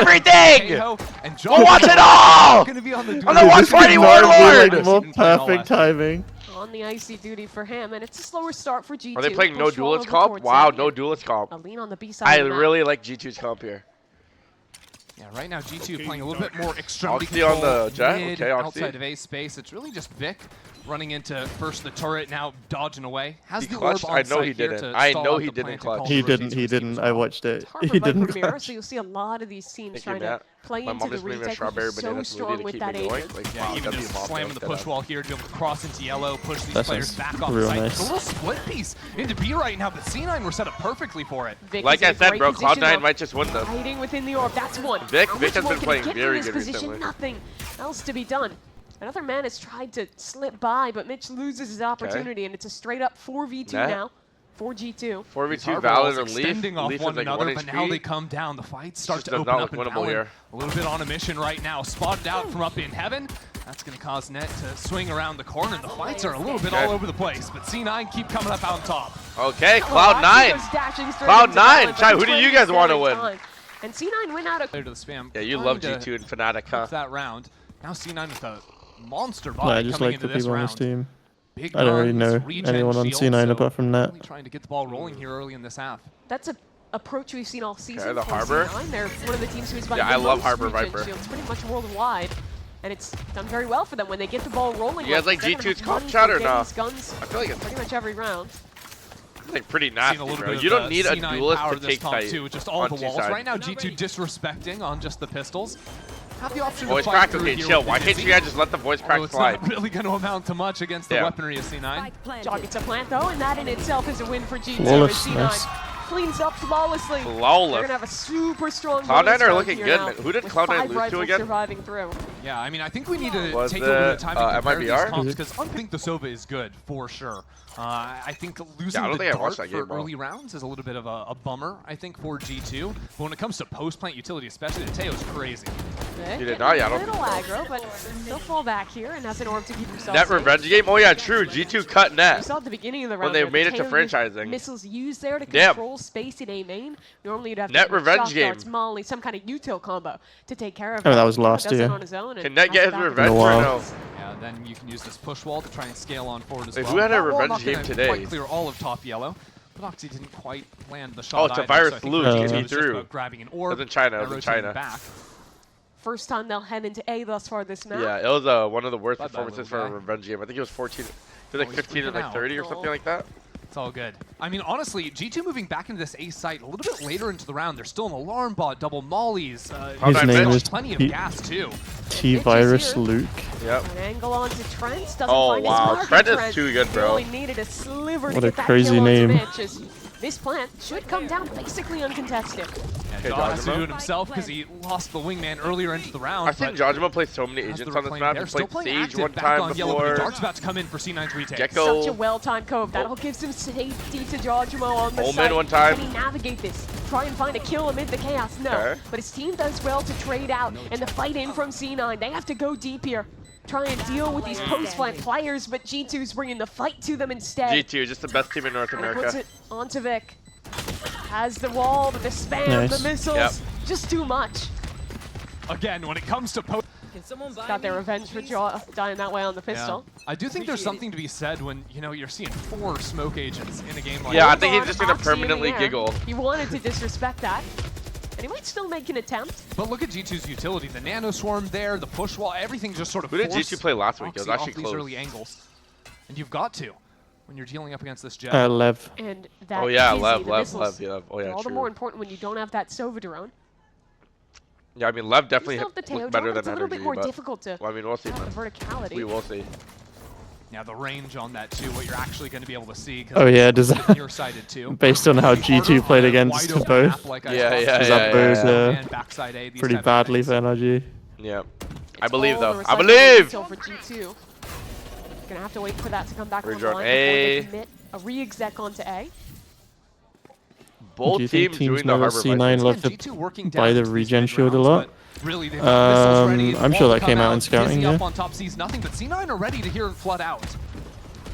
everything! And We'll watch it all! Gonna be on the I'm the one fighting Warlord! Like, more perfect timing. On the icy duty for him, and it's a slower start for G2. Are they playing no Push wall duelist over comp? towards Wow, them. no duelist comp. A lean on the B side I of the map. really like G2's comp here. Yeah, right now G2 playing a little bit more extremity Oxy control, on the jet. mid, Okay, Oxy. outside of A space. It's really just Vic running into first the turret, now dodging away. Has He the orb clutched? on I know site he here didn't. to I stall know out he the didn't plant and clutch. call He for didn't. G2's He team didn't. as I well. watched it. It's hard for He Viper didn't Mirror, clutch. so you'll see a lot of these teams trying Matt. to play My into mom the just made me a retake, strawberry which is banana so smoothie strong to with keep that me going. agent. Like, Yeah, wow, even that'd be just a mom slamming joke, the push that. wall here to be able to cross into yellow, push these That players sounds back off real the site. nice. It's a little split piece into B right now, but C9 were set up perfectly for it. Vic Like is in I a said, great bro, position, Cloud9 though. might just win this. Hiding within the orb, that's one. Vic How has much more been can playing he get from very this good position? recently. Nothing else to be done. Another man has tried to slip by, but Mitch loses his opportunity, and it's a straight up 4v2 Net. now for G2. 4v2 Valid and Leaf. Extending off Leaf is one like another, 1 but now they HP. come down. The fight starts Just to does open not up, look and winnable Valid here. a little bit on a mission right now. Spotted out from up in heaven. That's going to cause Net to swing around the corner. The fights are a little bit Okay. all over the place, but C9 keep coming up on top. Okay, Actually Cloud9. goes dashing straight Cloud9, into Valid, but Chai, the who do you twins guys wanna saving win? time. And C9 win out of Clear to the spam. Yeah, you trying love to G2 and Fnatic, huh? keep that round. Now C9 with a monster No, body I just coming like into the this people on round. this team. Big I don't really guns, know regen anyone on shield, C9 so apart from Net. really trying to get the ball rolling here early in this half. That's a approach we've seen all season. the for Harbor. C9. They're one of the teams who's Yeah, I love Harbor regen Viper. shields pretty much worldwide. And it's done very well for them when they get the ball rolling. You guys like they're gonna G2's have comp money chat for or getting no? these guns I feel like it's pretty much every round. like pretty Seen nasty, a little bro. bit You of don't need a C9 duelist power to this take comp fight too, with just all on the two walls. sides. Right now, G2 disrespecting on just the pistols. Have the option Voice to crack? fight through Okay, here chill. with Why the can't Dizzy. you guys just let the voice Although crack it's slide? not really going to amount to much against the Yeah. weaponry of C9. Jog gets a plant though, and that in itself is a win for G2. Flawless, as C9 nice. cleans up flawlessly. They're Flawless. gonna have a super strong Cloud9 bonus are round looking here good, now, man. Who did with Cloud9 five lose to rifles again? surviving through. Yeah, I mean, I think we need to Was take it, over the time and compare these MIBR? comps, because I think the Sova is good, for sure. I think losing I don't the think I dart watched that for game, bro. early rounds is a little bit of a bummer, I think, for G2. But when it comes to post-plant utility, especially, the Teo's crazy. Vic You did getting not? Yeah, I a don't little think aggro, but he'll fall back here and has an orb to keep himself Net safe. revenge game? Oh yeah, true. G2 cut We Net. saw at the beginning of the When round they there, made the it to Teo used franchising. missiles used there to Damn. control space in A main. Normally you'd have Net to use revenge shock game. darts, Molly, some kind of util combo to take care of Oh, him. that was Teo last does it year. on his own and Can Net has get it his back in revenge the or Wow. no? Yeah, then you can use this push wall to try and scale on forward as If well. we had a That wall revenge not gonna game today- quite clear all of top yellow, but Oxy didn't quite land the shot. Oh, it's a either, virus so I think loop. G2 Get was me just through. about grabbing an orb. It was in China, it and was in rotating China. back. First time they'll head into A thus far this map. Yeah, it was one of the worst Bye-bye, performances for little a guy. revenge game. I think it was 14. It was like he's 15 and freaking like out. 30 or something like that. It's all good. I mean, honestly, G2 moving back into this A site a little bit later into the round. There's still an alarm bot, double mollies. His name is plenty of T- gas too. T-Virus here. Luke. Yep. An angle onto Trent. Doesn't Oh, find his wow. mark. Trent is Trent too good, bro. Only needed a sliver to What a get that crazy kill onto name. Mitch, as this plant should come down basically uncontested. Yeah, Okay, Jaw has to Jojima. do it himself because he lost the wingman earlier into the round. I've seen but Jojima play so many has the agents on this reclaim map. there. He Still played playing Sage active one back time on yellow, but before. the dart's about to come in for C9's retake. Gecko. Such a well-timed cove. That'll give some safety to Jojimo on the Omen side. one time. Can he navigate this? Try and find a kill amid the chaos? No. Okay. But his team does well to trade out, and the fight in from C9. They have to go deep here. Try and deal with these post-plant players, but G2's bringing the fight to them instead. G2, just the best team in North And he puts America. it onto Vic. Has the wall, but the spam, Nice. the missiles, Yep. just too much. Again, when it comes to post. Got their revenge for Jaw dying that way on the pistol. I do think there's something to be said when, you know, you're seeing 4 smoke agents in a game like Yeah, I that. think he's On, just gonna Oxy in the permanently air. giggle. He wanted to disrespect that. And he might still make an attempt. But look at G2's utility. The nano swarm there, the push wall, everything just sort of Who did force G2 play last week? It was Oxy actually off these close. early angles. And you've got to when you're dealing up against this jet. Lev. And that Oh yeah, Dizzy, Lev, the Lev, missiles, Lev, yeah. Oh yeah, all the true. more important when you don't have that Sova drone. Yeah, I mean, Lev You definitely still have the Teo looks better drone. than It's a little Energy, bit more but difficult to well, I mean, we'll see. have the Man. verticality. We will see. Yeah, the range on that too, what you're actually going to be able to see. 'Cause Oh yeah, does it's that nearsighted too. based on how G2 played against Wide open both? map like I Yeah, talked yeah, about. Does that bode And backside A, these pretty type of badly things. for NRG? Yeah. It's I believe all though. the I recycling believe. until for G2. Gonna have to wait for that to come back Redrawn online before A. they commit a re-exec onto A. Both Do you think teams teams doing the know that Harbor C9 Vikings. love to G2 working buy down the into these regen mid shield a rounds, lot? but really, they've got missiles ready, I'm the sure wall that to came come out in scouting, Dizzy yeah. up on top sees nothing, but C9 are ready to hear it flood out.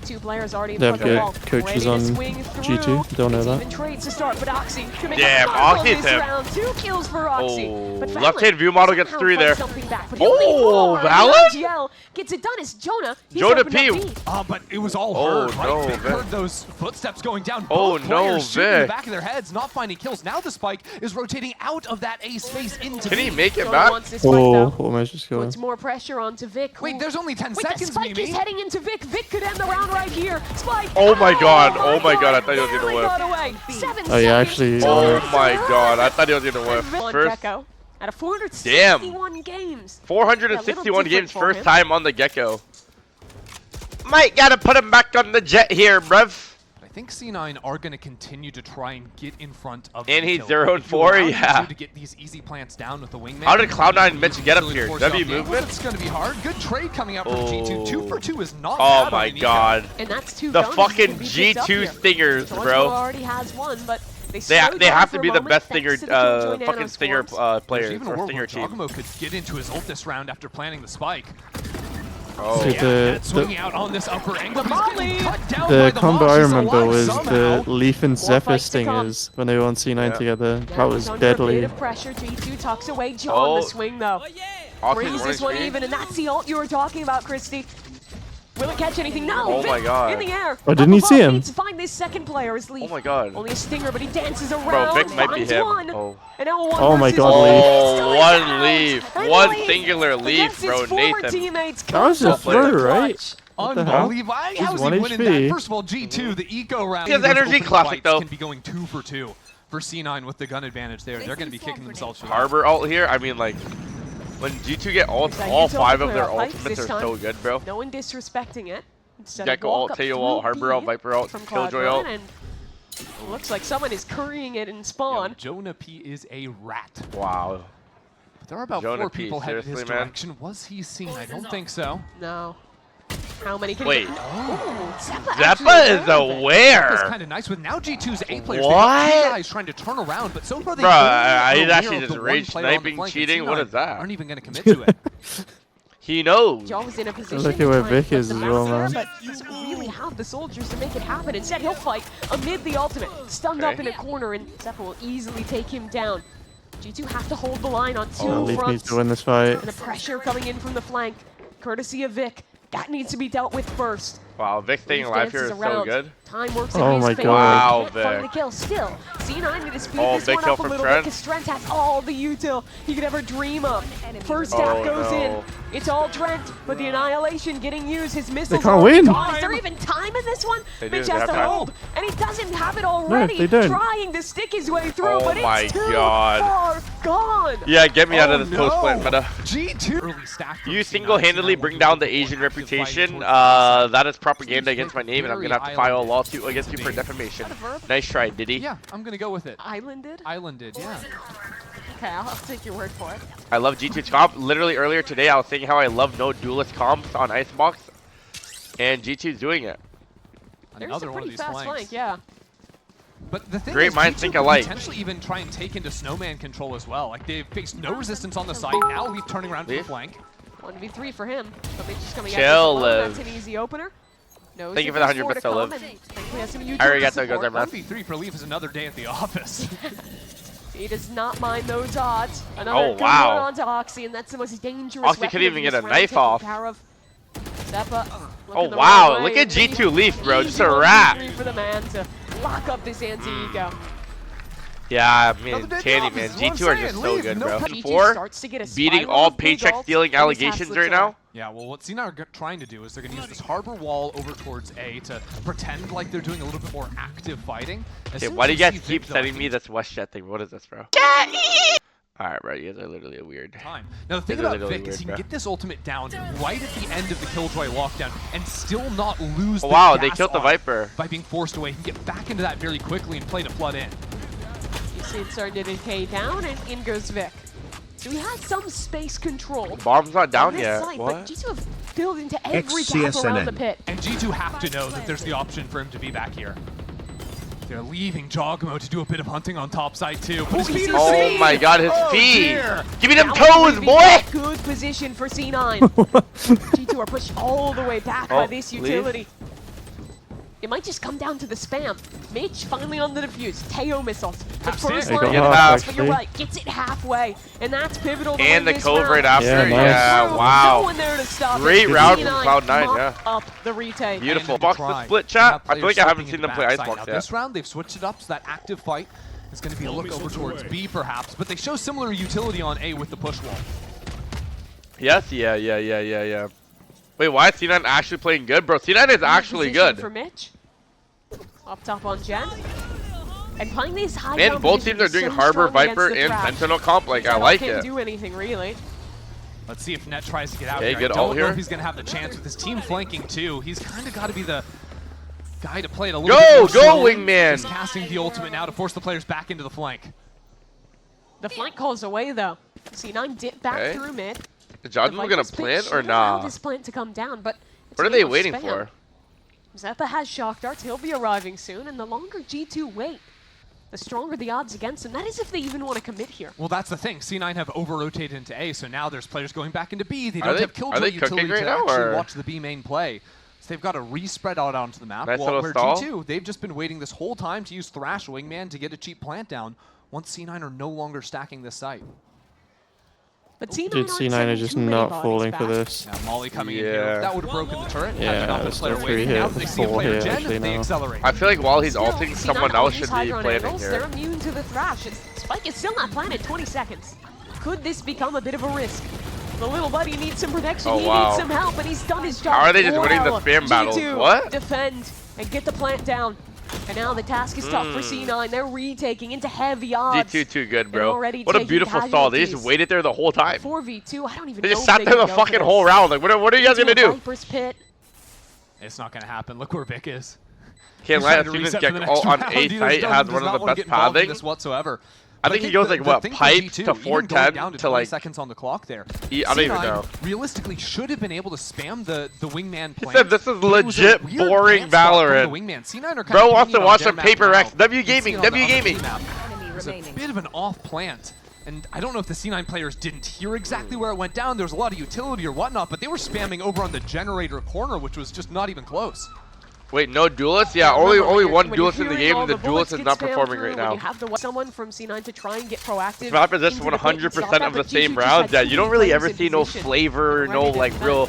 Two players already in They front have of the good wall. coaches Ready to on swing G2. through. Don't know It's that. even trades to start, but Oxy can make Damn, a mark on Oxy's this him. round. 2 kills for Oxy. Oh, But left-hand view model gets somehow 3 there. finds something back, but he'll need Oh, more. Valid? GL gets it done. It's Jonah. He's Jonah opened up P. B. But it was all Oh, heard, right? no, Vic Vic. heard those footsteps going down. Oh, Both no, players shooting in the Vic. back of their heads, not finding kills. Now the spike is rotating out of that A space into Can he B. make it Jonah back? wants this fight, Oh, though. almost just going. Puts more pressure onto Vic. Wait, there's only 10 Wait, seconds, the spike Mimi. is heading into Vic. Vic could end the round right here. Spike. Oh my god, oh my god, I thought he was Barely gonna got whip. away. 7 Oh, yeah, seconds. actually, Oh Jonah my has god, I it. thought he was gonna whip. On First, Gecko out of 461 games. 461 different games, for first him. time on the Gecko. Might gotta put him back on the jet here, bruv. I think C9 are going to continue to try and get in front of And the he's kill. 0 and If you 4, allow yeah. G2 to get these easy plants down with the wingman. How did Cloud9 Mitch get up Really here? force W out the angles. movement? It's going to be hard. Good trade coming out from G2. 2 for 2 is not Oh bad my on an eco. god. And that's 2 The guns that fucking can be picked up G2 here. stingers, Toronto bro. already has one, but they They slowed they down have for to a be the moment, best thanks stinger, to the Killjoy fucking nano stinger swarms. There's players even a or world stinger where team. Giacomo could get into his ult this round after planting the spike. Oh, Dude, Yeah, the- that's swinging out on this upper angle. The He's getting volley! cut down The by combo I Mosh. He's remember alive was somehow. the Leaf and Zephyr fights to come. stingers when they were on C9 Yeah. together. Yeah, That was he's under a deadly. bit of pressure. G2 tucks away. John Oh. the swing though. Oxy's Brings running this one screen. even, and that's the ult you were talking about, Christy. Will it catch anything? No! Oh my Vic god. in the air. Oh, didn't he Up see above, him? needs to find this second player as Leaf. Oh my god. Only a stinger, but he dances around. Bro, Vic might be finds him. one. Oh. And now one Oh my versus god, one. Leaf. Oh, Still is one out. leaf. And One Leaf singular leaf, against his bro. former Nathan. teammates That was comes a up with throw, the right? clutch. What the hell? Unbelievable. He's How's he 1 winning HP. that? First of all, G2, the eco round. He has those energy open classic, fights though. Can be going 2 for 2 for C9 with the gun advantage there. They're going to be kicking themselves for that. Harbor ult here. I mean, like, when G2 get ults, That all Utah 5 of clear their up pipes ultimates this are so time. good, bro. No one disrespecting it. Instead Gecko of walk ult, up Teo through ult, Harbor ult, B Viper ult, from Killjoy Cloud9, ult. and it looks like someone is currying it in Yo, spawn. Jonah P is a rat. Wow. There are about Jonah 4 P, people headed his seriously, man? direction. Was he seen? I don't think so. No. How many can Wait. Oh, Zeppa is aware. It's kind of nice with now G2's A players. What? They got 2 guys trying to turn around, but so far they Bruh, only he's are actually aware of just the rage one player on the sniping, flank, and cheating. What C9 is that? Aren't even going to commit to it. He knows. Jaw was in a position Look at to where try and Vic put is the as map well, there, man. but he doesn't really have the soldiers to make it happen. Instead, he'll fight amid the ultimate, stunned up Okay. in a corner, and Zeppa will easily take him down. G2 have to hold the line on 2 Leaf needs fronts, to win this fight. and the pressure coming in from the flank, courtesy of Vic. That needs to be dealt with first. Wow, Vic staying Leaf alive here is dances so around. good. Time works in Oh his my favor. God. Wow, Can't find Vic. the kill. Still, C9 need to speed Oh, this big one kill up a from little Trent. bit because Trent has all the util he could ever dream of. First tap Oh, goes no. in. It's all Trent, but the Annihilation getting used. His missiles can't are win. gone. Is there even time in this one? They do, Mitch they has have to time. hold, and he doesn't have it already. they don't. Trying to stick his way through, Oh but my it's too God. far gone. Yeah, get me out Oh, of this post plant meta. G2 early stack from You C9. single-handedly C9 bring will down do the a Asian more active fighting reputation. towards the That is propaganda against my name, and I'm gonna have to file a lawsuit against you for defamation. Is that a verb? Nice try, Diddy. Yeah, I'm going to go with it. Islanded? Islanded, yeah. Okay, I'll take your word for it. I love G2's comp. Literally earlier today, I was saying how I love no duelist comps on Icebox, and G2's doing it. There's Another a one of pretty these fast flanks. flank, yeah. But the thing Great is, minds G2 think could alike. potentially even try and take into Snowman control as well. Like, they've faced no resistance on the side. Now he's turning around to the Leaf? flank. 1v3 for him. But they're just coming Chill, at this alone. Liv. That's an easy opener. Knows Thank you that for the there's 100 more to bits, though, come, Liv. and thankfully has some utility Arigato support. gozaimasu. 1v3 for Leaf is another day at the office. He does not mind those odds. Another Oh, good wow. one onto Oxy, and that's the most dangerous Oxy weapon couldn't even of get this a round, knife taking off. care of Zeppa. Oh Looking the wow, wrong look way, at G2 and Leaf, bro. easy Just a 1v3 rat. for the man to lock up this anti-eco. Yeah, I mean, Another day at the Tanny, office man. is what I'm G2 are just saying. so Leave, good, no bro. penalty. G2 4, starts to get a beating spiral all of big paycheck ults, stealing and his hat allegations slips right away. now. Yeah, well, what C9 are trying to do is they're going to use this harbor wall over towards A to pretend like they're doing a little bit more active fighting. As Okay, soon why as do you see guys Vic, keep though, I sending think me this West Jet thing? What is this, bro? Alright, bro, you guys are literally weird. time. Now, the thing These are about literally Vic is he weird, can bro. get this ultimate down right at the end of the Killjoy lockdown and still not lose Oh, the wow, they gas killed the off Viper. by being forced away. He can get back into that very quickly and play to flood in. You see it starting to decay down, and in goes Vic. So he has some space control. Bomb's not on down this yet. side, but What? G2 have filled into every gap around the pit. And G2 have to know that there's the option for him to be back here. They're leaving Jogmo to do a bit of hunting on top side too. But his feet are Oh speed! my god, his Oh, feet! dear. Give me them Now toes, moving boy! back, good position for C9. G2 are pushed all the way back by Oh, this leave. utility. it might just come down to the spam. Mitch finally on the defuse. Teo missiles. The That's first it. line They go of half, pass, but you're actually. right. Gets it halfway, and that's pivotal. To And win the this cove round. right after. Yeah, Yeah, nice. No wow. one there to stop Great it. round from C9 Cloud9, mop yeah. up the retake. Beautiful. And Box try. the split You have chat. I feel players like I haven't slipping seen them into play backside. Icebox Now, yet. this round, they've switched it up, so that active fight is going to be a look over towards B, perhaps. But they show similar utility on A with the push wall. Yes, yeah. Wait, why is C9 actually playing good? Bro, C9 is actually Position good. for Mitch. Up top on Jen. And playing these high Man, down both teams positions are doing so Harbor, strong against Viper, the and Thrash. Sentinel comp. Like, I Zedok like can't it. do anything really. Let's see if Net tries to get out Okay, here. good I don't ult know here. if he's going to have the chance with his team flanking too. He's kind of got to be the guy to play it a little bit more Go, slow. wingman! He's casting the ultimate now to force the players back into the flank. The flank calls away though. C9 dip back Okay. through mid. Is Johnson The gonna Viper's pick plant or should allow nah? this plant to come down, but it's What are a they little waiting spam. for? Zeppa has shock darts. He'll be arriving soon, and the longer G2 wait, the stronger the odds against him. That is if they even want to commit here. Well, that's the thing. C9 have over-rotated into A, so now there's players going back into B. They Are don't they- have are killjoy they utility cooking right to now, actually or- watch the B main play. So they've got to re-spread out onto the map. Nice While little where stall. G2, they've just been waiting this whole time to use Thrash Wingman to get a cheap plant down once C9 are no longer stacking this site. But C9 Dude, aren't C9 sending are just too many not bodies falling for back. this. Now Molly coming in Yeah. here. That would have broken the turret. Yeah, had to knock the there's player no away. 3 Now here, that they there's see a 4 player here Jen, actually they now. accelerate. I feel like while he's Still, ulting, C9 someone on else these should high be ground planning angles, They're here. immune to the Thrash. Spike is still not planted. 20 seconds. Could this become a bit of a risk? The little buddy needs some protection. Oh, he wow. needs some help, and he's done his job. How are they just winning the Well, spam battles? G2 What? defend and get the plant down. And now the task is tough for C9. They're retaking into heavy odds. G2 too good, And bro. already What a taking beautiful stall. They just casualties. waited there the whole time. 4v2. I don't even They know just if sat they there can the go fucking for whole this. round. Like, what are you guys Into gonna a do? Viper's pit. It's not going to happen. Look where Vic is. Can't He's lie, trying as to soon as reset for the get next all on round. A He site does has not one of the wanna best get involved in pathing. this whatsoever. I But think he goes the like what, thing for pipes G2, to even going 410 down to 20 like. seconds on the clock there. I don't even C9 know. realistically should have been able to spam the wingman He plant. said this is but it was a legit weird boring plant spot from Valorant. the wingman. C9 are kind Bro of wants to pinging watch on some their Paper map Rex. now. W You can see Gaming, it on the W other Gaming. map. It was a bit of an off plant. And I don't know if the C9 players didn't hear exactly where it went down. There was a lot of utility or whatnot, but they were spamming over on the generator corner, which was just not even close. Wait, no duelist? Yeah, Remember, only when one you're duelist in the hearing game, all and the bullets duelist is get not spammed performing through, right when now. you have someone from C9 to try and get proactive. Snap is just into the pit and stop 100% that, of the but same G2 just rounds. had Yeah, too you don't many really players ever in see no position. flavor, no Ready to like defend. real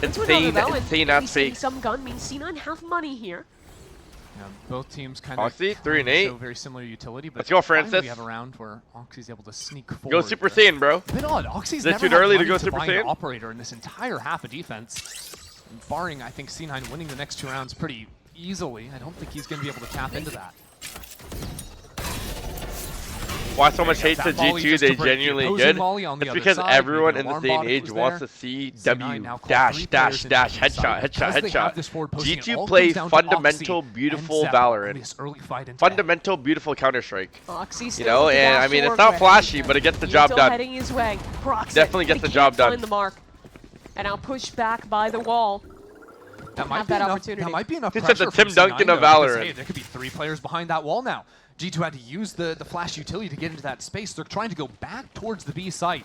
Into another insane Velen. ass He's getting fake. some gun means C9 have money here. Yeah, both teams kind Oxy, of 3 and 8. show very similar utility, but Let's go, finally Francis. we have a round where Oxy's able to sneak forward. Go Super but Saiyan, bro. a bit odd. Oxy's Is it never too had early to money go Super buy an Saiyan? operator in this entire half of defense. And barring, I think, C9 winning the next 2 rounds pretty easily, I don't think he's going to be able to tap into that. Why so much There you hate go. to That volley G2? just They to break the genuinely opposing good. volley on the It's other because side. everyone Maybe in this alarm day and bot age was wants there. to see C9 W now called dash 3 dash players dash into headshot site. headshot Because they have headshot. this forward posting, it all G2 plays comes down to fundamental, Oxy beautiful and Zeppa in Valorant. this early fight into Fundamental, beautiful Counter Strike. Oxy You still know, with the and I dash mean, to it's work not with. flashy, but it gets the job Yuto done. heading his way. Proxy, Definitely gets but the he job can't done. find the mark. And now pushed back by the wall. That might have be that enough. opportunity. That might be enough It's at the pressure Tim from Duncan C9 of though, because, Valorant. hey, there could be 3 players behind that wall now. G2 had to use the flash utility to get into that space. They're trying to go back towards the B site,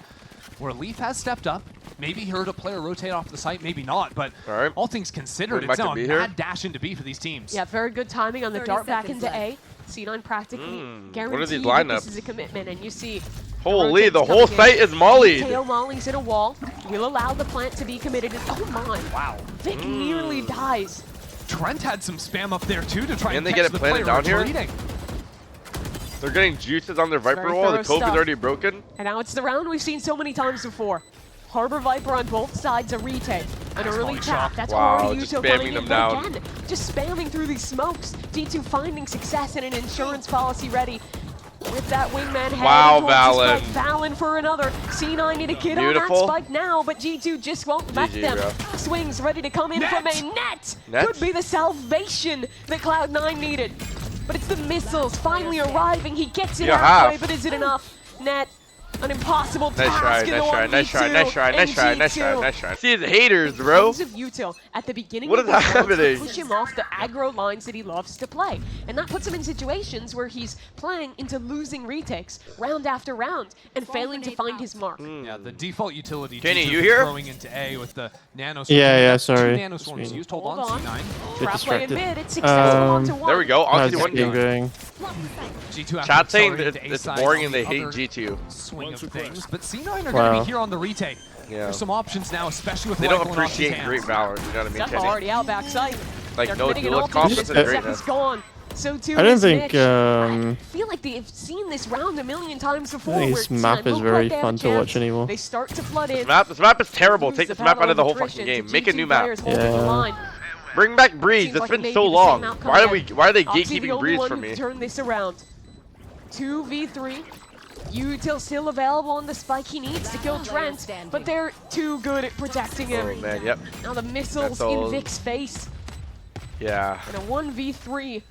where Leaf has stepped up. Maybe he heard a player rotate off the site, maybe not. But All right. things considered, Going it's back to now a B here. mad dash into B for these teams. Yeah, very good timing on the 30 dart back seconds into left. A. C9 practically guaranteed what are these that lineups? this is a commitment, and you see Holy, rotates the coming whole in. site is mollied. Teo Molly's in a wall. Will allow the plant to be committed. Oh my! Wow. Vic nearly dies. Trent had some spam up there too to try And and they catch get it the planted player down here? retreating. They're getting juices on their Viper Very wall. The thorough Cove is stuff. already broken. And now it's the round we've seen so many times before. Harbor Viper on both sides, a retake. An Nice early volley tap. shot. That's Wow, already just Yuto spamming coming them in, down. but again, just spamming through these smokes. G2 finding success and an insurance policy ready. With that wingman heading Wow, towards the Valen. spike. Valen for another. C9 need to get on Beautiful. that spike now, but G2 just won't let GG, them. bro. Swings ready to come in Net. from a net. Net? Could be the salvation that Cloud9 needed. But it's the missiles finally arriving. He gets it Yeah, halfway, half. but is it enough? Net An impossible Nice task try, in the nice try, 1v2. nice try, nice try, nice try, nice try, And nice try. See his haters, bro. Things of Yuto at the beginning What of is the round to happening? push him off the aggro lines that he loves to play. And that puts him in situations where he's playing into losing retakes round after round and failing to find his mark. Yeah, the default utility. Kenny, G2 you here? Throwing into A with the nano. Yeah, That's sorry. 2 nano swarms used. Hold Hold on, on. C9. Bit Trap play in distracted. mid, it's successful onto one. There we go. How's Oxy this game 1. going? G2 after Chat saying accelerating that to A it's side boring on and they the hate other G2. swing of things, but C9 are going to Wow. be here on the retake. Yeah. There's some options now, especially with They don't rifle in Oxy's appreciate great hands. valor, you know what I mean, Zephyr Kenny? already out backside. Like, They're no committing an duelist ult comp to is this, great. Zephyr's gone. So too I don't is think, Mitch. I feel like they've seen this round a million times before. think where this map T9 is look very like they have fun a to watch chance. anymore. They start to flood in. This map is terrible. Lose Take the this map out battle of the whole attrition fucking game. to Make a G2 new map. players holding the Yeah. line. Bring back Breeze. Seems It's like been maybe so the long. same outcome Why are they Oxy the gatekeeping only Breeze one from who me? turned this around. 2v3. Util still available on the spike he needs to kill Trent, but they're too good at protecting him. Oh man, yep. Now the missiles That's in all. Vic's face, Yeah. and a 1v3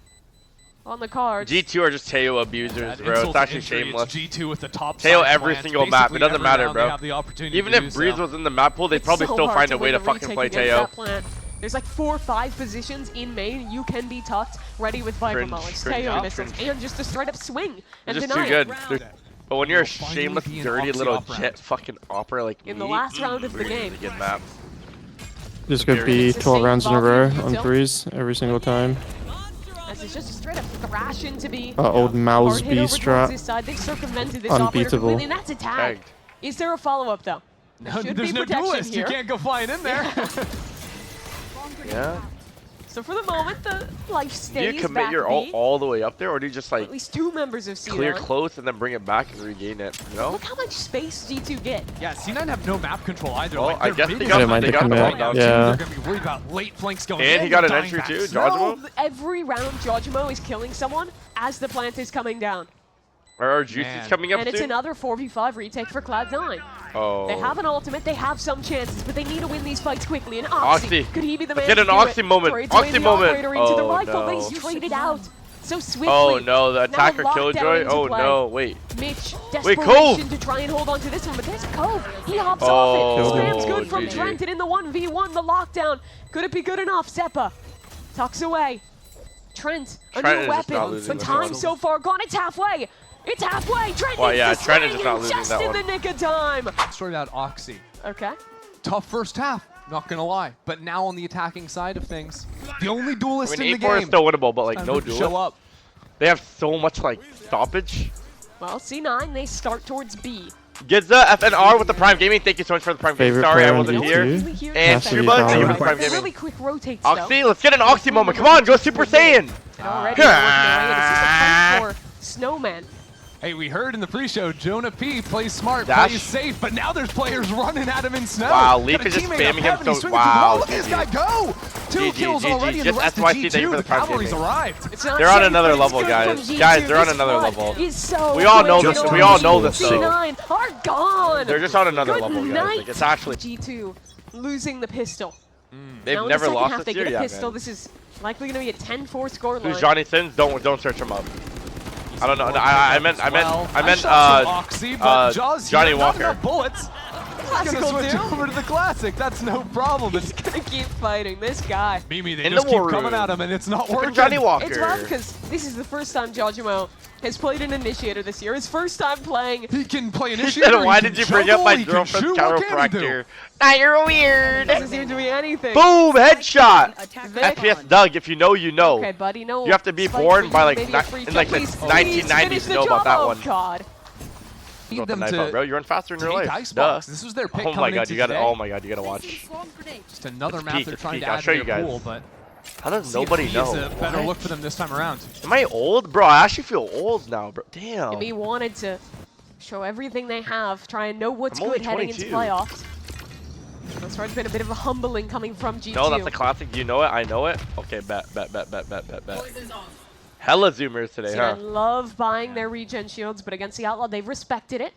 on the cards. G2 are just Teo abusers, That bro. insult It's to actually injury, shameless. It's G2 with the top Teo side every plants. single map. It Basically doesn't every matter, round bro. they have the opportunity Even to if do Breeze so. was in the map pool, they'd It's probably so still hard find to a way win to fucking retake play against Teo. that plant. There's like 4 or 5 positions in main you can be tucked, ready with Viper Cringe, Mullets, cringe, Teo cringe, missiles, cringe. and just a straight up swing and They're just deny too it. good. But when you're a You'll finally shameless, be an dirty Oxy little off round. jet fucking opera like In me, the last round of the we're gonna game. need to get maps. This could be It's the 12 same rounds in a volume row you on don't- Breeze every single time. As it's just a straight up thrash into B. Old Mouse Hard hit B over towards this strat. side. They've circumvented this operator Unbeatable. completely, and that's a tag. Tagged. Is there a follow-up though? No, Should there's be no protection duelist. here. You can't go flying in there. Yeah. So for the moment, the life Do stays you commit back your B. ult all the way up there, or do you just At like least 2 members of C9. clear close and then bring it back and regain it? You know? Look how much space G2 get. Yeah, C9 have no map control either. Well, like, I their guess mid they is got- Didn't mind they the got the commit. ball down. They're Yeah. going to be worried about late flanks going And in. he got an Dying entry fast. too, No, dodgeable. No, every round Jojimo is killing someone as the plant is coming down. Or Juicy's Man. coming up And it's soon? another 4v5 retake for Cloud9. Oh. They have an ultimate, they have some chances, but they need to win these fights quickly. And Oxy. Could he be the Let's man get to an do Oxy it? moment. Trades away Oxy the moment. operator into the Oh, rifle, but no. he's traded out so swiftly. Oh no, the Now attacker lockdown Killjoy? into Oh play. no, wait. Mitch, Wait, desperation Cove! to try and hold on to this one, but there's Cove. He hops Oh, off it. Spam's good from GG. Trent, and in the 1v1, the lockdown. Could it be good enough? Zeppa tucks away. Trent, a Trent new is just not weapon, losing but this time one. so far gone. It's halfway. It's halfway. Trent Well, needs yeah, to Trent is swing just not in losing just that in one. the nick of time. Sorted out Oxy. Okay. Tough first half, not gonna lie. But now on the attacking side of things, the only I duelist mean, in the 8-4 game. is still winnable, but like Time no for him to duel. show up. They have so much like stoppage. Well, C9, they start towards B. Gizza FNR with the Prime Gaming. Thank you so much for the Prime Gaming. Favorite Sorry I player on wasn't G2? here. Really here And Has to be Shuba, thank you for the Prime. Prime They're really Gaming. quick rotates, though. Oxy, let's get an Oxy moment. Come on, go Super Saiyan. And already they're working away, and it's just a fight for Snowman. Hey, we heard in the pre-show, Jonah P plays smart, Dash. plays safe, but now there's players running at him in snow. Wow, Leaf Got a is just teammate spamming up him heaven, so- he's swinging wow, through. Look at this guy GG. go! 2 GG, kills GG. already, and Just the rest of SYC, thank you for G2, the the Prime cavalry's Gaming. arrived. It's not They're on safe, another but it's level, good guys. from G2. Guys, they're on This another flood level. is so We all know quick this- and we all know already this, though. C9 are gone. They're just on another Good level, guys. night. Like it's actually G2 losing the pistol. they've Now in never the second lost half, this they year get a yet, pistol. man. This is likely going to be a 10-4 score line. Who's Johnny Sins? Don't search him up. I don't know. I meant Oxy, but Jaws Johnny here, not Walker. enough bullets. He's gonna Classical switch dude. over to the classic. That's no problem. He's going to keep fighting this guy. Mimi, they In just the keep war coming room. at him, and it's not For working. Johnny Walker. It's fun because this is the first time Jojimo has played an initiator this year. His first time playing. He can play He initiator. said, "Why he did can you bring up juggle, my he can girlfriend's shoot, what can he do?" chiropractor? Now you're weird." Doesn't seem to be anything. Boom! Headshot. Vic. FPS Doug, if you know, you know. Okay, buddy, no. You have to be spike born for by, you, like, maybe ni- a free in, kill. like, the Please, 1990s finish to the know about job. that Oh, one. God. Need Got the them knife out, bro. to You run faster in real take life. Icebox. Duh. This was their pick Oh my coming god, into you gotta. today. Oh my god, you gotta watch. Just another It's map peak, they're it's trying peak. to I'll add show to you their guys. pool, but How does nobody CFP know? is a better What? look for them this time around. Am I old, bro? I actually feel old now, bro. Damn. Jimmy wanted to show everything they have, try and know what's I'm only good heading into 22. playoffs. So far, it's been a bit of a humbling coming from G2. No, that's a classic. You know it. I know it. Okay, bet. Hella zoomers today, See, huh? I love buying their regen shields, but against the Outlaw, they've respected it.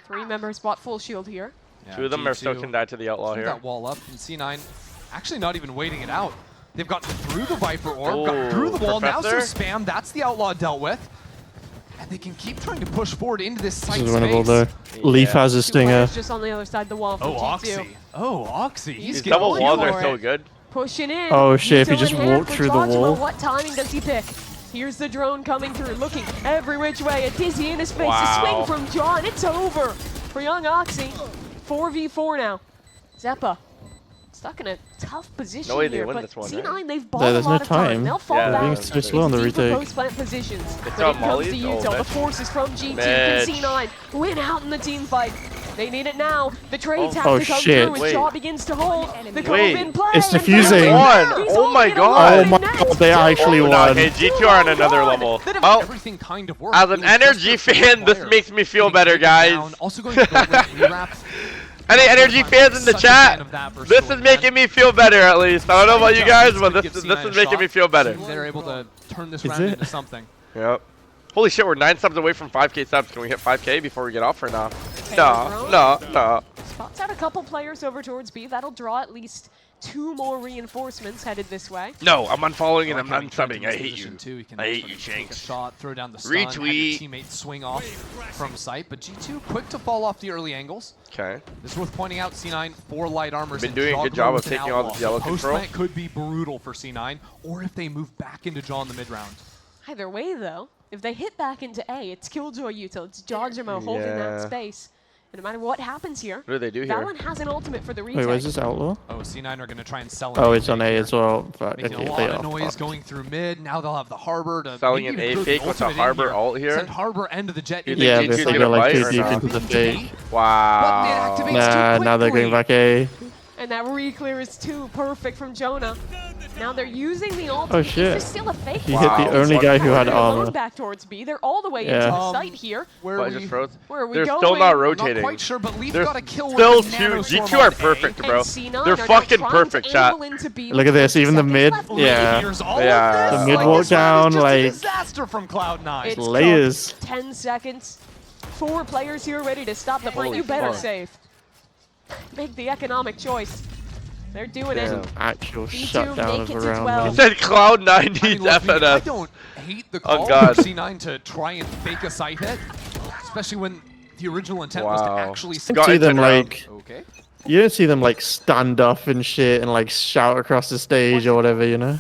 3 members bought full shield here. Yeah, Two of them are G2 so can die to the outlaw keep here. that wall up, and C9 actually not even waiting it out. They've gotten through the Viper orb, Oh, got through the wall, now some Professor? spam. That's the Outlaw dealt with. And they can keep trying to push forward into this site This is winnable space. though. Leaf has a Two stinger. players just on the other side of the wall from Oh, G2. Oxy. Oh, Oxy. He's He's These getting double going walls for are it. so good. Pushing in. Oh, shit, if he Util just in hand walked for through the Jojima. wall. What timing does he pick? Here's the drone coming through, looking every which way. A dizzy in his face. Wow. A swing from John. It's over for young Oxy. 4v4 now. Zeppa stuck in a tough position No way they here, win but this one, C9, right? they've bought There's a no lot of time. time. They'll fall Yeah, They're being back. so slow on the Into deeper retake. post plant positions. It's But on in comes mollies? the Oh, Util. The Mitch. forces from G2. Mitch. Can C9 win out in the team fight? They need it now. The trades have Oh, to come shit. through as Wait. Jaw begins to hold. The cove Wait. in play. It's and diffusing. Won. He's Oh my holding it God. Oh alive. my Next, god, they actually Oh, no, won. okay, G2 are on another level. Oh, Everything kind of worked. as It an was just energy their favorite fan, this player makes me feel getting better, taken guys. down. Also going to the rewrap. Any energy fans in the Such a fan chat? of that versus This is Storm, making man. me feel better, at least. I don't know about you guys, but Give this C9 is a making shot. me feel better. They're able to turn this Is round it? into something. Yep. Holy shit, we're 9 subs away from 5k subs. Can we hit 5k before we get off or not? No. Spots out a couple players over towards B. That'll draw at least 2 more reinforcements headed this way. No, I'm unfollowing and I'm Like how he unsubbing. tried I to hate position you. too. He can I hate sort you, of take a Shanks. shot, throw down the stun, have your Retweet. teammate swing off from sight, but G2 quick to fall off the early angles. Okay. It's worth pointing out C9 4 light armors. Been and doing a good Jogger job of with an taking all outlaw. the yellow So post control. plant could be brutal for C9, or if they move back into Jaw in the mid round. Either way, though, if they hit back into A, it's Killjoy Util. It's Jojima holding that Yeah. space. And no matter what happens here, What do they do here? Valen has an ultimate for the retake. Wait, where's this outlaw? Oh, C9 are going to try and sell. Oh, an it's on A fake as here. well. But Making okay, a they lot of are noise fucked. going through mid. Now they'll have the Harbor to Selling maybe an even A throw fake the with a ultimate in Harbor here. ult here? Send Harbor end of the jet. You into think Yeah, G2 but is if gonna they go like bite too or deep not? into the fake. Wow. Activates Nah, too now they're quickly. going back A. And that re-clear is too perfect from Jonah. Now they're using the ultimate. Oh, shit. Is this still a fake? He hit the Wow. only guy who had They're alone armor. back towards B. They're all the way into Yeah. the site here. Where What, are I just we? froze? Where are we They're going? still not I'm rotating. not quite sure, but Leaf They're got a kill still with the two. nanoswarm G2 are on A. perfect, And bro. C9 They're are now fucking trying perfect, to chat. angle into B Look with at this, 30 even the seconds mid. left. Yeah. Here's all Yeah. of this. The mid Like, walk this round down, is just a like- disaster from Cloud9. It's Layers. cooked. 10 seconds. 4 players here ready to stop the fight. Holy You better fuck. save. Make the economic choice. They're doing Damn. it. Actual G2 shutdown make of it a to round. 12. man. Said Cloud9 I needs mean, look, I FNF. don't hate the Oh, call God. for C9 to try and fake a site hit, especially when the original intent was to Wow. actually You set Got see it them turned around. like, Okay. you don't see them like stand up and shit and like shout across the stage or whatever, you know?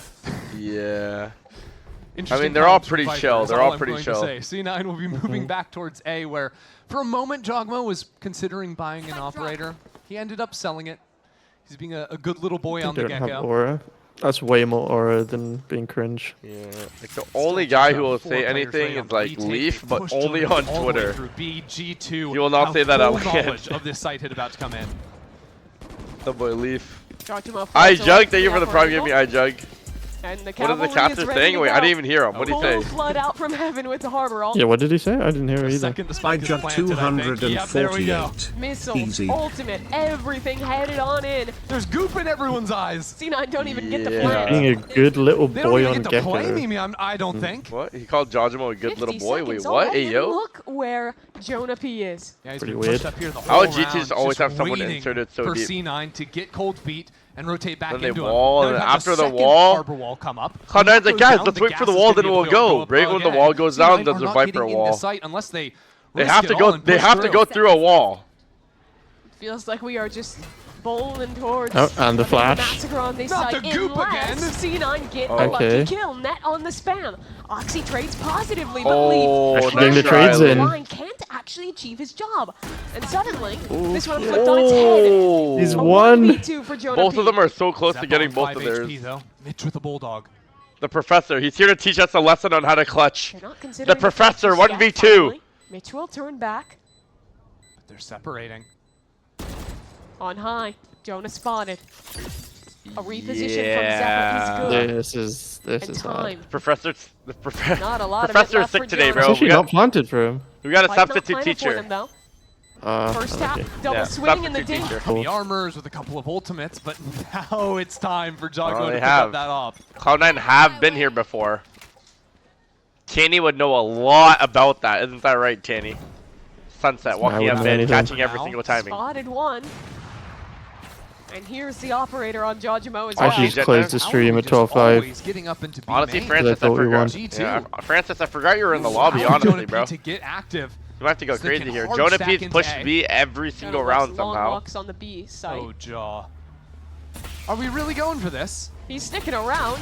Yeah. Interesting they're all comments from pretty Viper chill. is They're all all I'm pretty going chill. to say. C9 will be moving back towards A, where for a moment Jogma was considering buying an operator. He ended up selling it. He's being a good little boy on They the don't have get-go. aura. That's way more aura than being cringe. Yeah. Like the only guy who will Four say players anything ready on is the like retake. Leaf, They but pushed only Jonah on all the way Twitter. through B, G2 You will not have say that full out loud. knowledge of this site hit about to come in. The boy Leaf. Jojima I falls away jug. from Thank you for the upper prime angle. giving me I jug. And the What is the cavalry is caster ready saying? to Wait, I go. didn't even hear him. What did he Full say? flood out from heaven with the harbor ult. Yeah, what did he say? I didn't hear The either. second the I spike is got planted, I think. Yep, there we go. 248. Missiles, Easy. ultimate, everything headed on in. There's goop in everyone's eyes. C9 don't even get the Yeah. plant. Being a good little They don't boy even on get to play Gecko. me, I don't think. What? He called Jojima a good little 50 boy? Wait, seconds what? on, Hey, and yo. Look where Jonah P is. Yeah, he's Pretty been weird. pushed up here the How whole would G2 just round, always have someone waiting inserted so for deep? C9 to get cold feet and rotate back Then they into wall, him. and Then have after the second wall- Harbor wall come up. Cloud9's When that like, goes guys, down, let's the wait for gas the is wall, gonna then be we'll able to go. up Right when the again. wall goes C9 down, are there's a not Viper getting into wall. sight unless they They risk have it to all go. and They push have to through. go through a wall. Feels like we are just bowling towards Oh, and the flash. massacre on this Not site the goop unless again. C9 get Oh. a lucky Okay. kill. Net on the spam. Oxy trades positively, but Oh, Leaf Actually getting the nice trades try, in. Leaf. line can't actually achieve his job. And suddenly, this one flipped on its head. Oh. He's A won. 1v2 for Jonah Both P. of them are so close to Zap getting on both 5 of theirs. HP though. Mitch with a bulldog. The professor, he's here to teach us a lesson on how to clutch. They're not considering professor, clutch yet, 1v2. finally. Mitch will turn back But they're separating. on high. Jonah spotted. A reposition Yeah. from Zephyr is good. This And is hard. time. The Not a lot of it professor is left sick for today, Jonah. It's bro. actually not planted for him. We got a Fight not substitute planted for teacher. them, though. First tap, Okay. double Yeah, swing in the substitute dink. teacher. Heavy armors with a couple of ultimates, but now it's time for Joggo Well, to they pick have. up that off. Cloud9 have been here before. Tanny would know a lot about that, isn't that right, Tanny? Sunset, walking wouldn't up know mid, anything. catching every Now, single timing. Spotted one. And here's the operator on Jajimo as I well. actually just Jet closed there. the stream at Just 12:05. always getting up into B Honestly, main. Francis, I thought we won. forgot. G2. Yeah, Francis, I forgot you were in the Wow, lobby, honestly, bro. To get active. You might have to go Sticking crazy here. hard Jonah stack P's into pushed A. B every single Jonah round works long somehow. walks on the B site. Oh, Jaw. Are we really going for this? He's sticking around,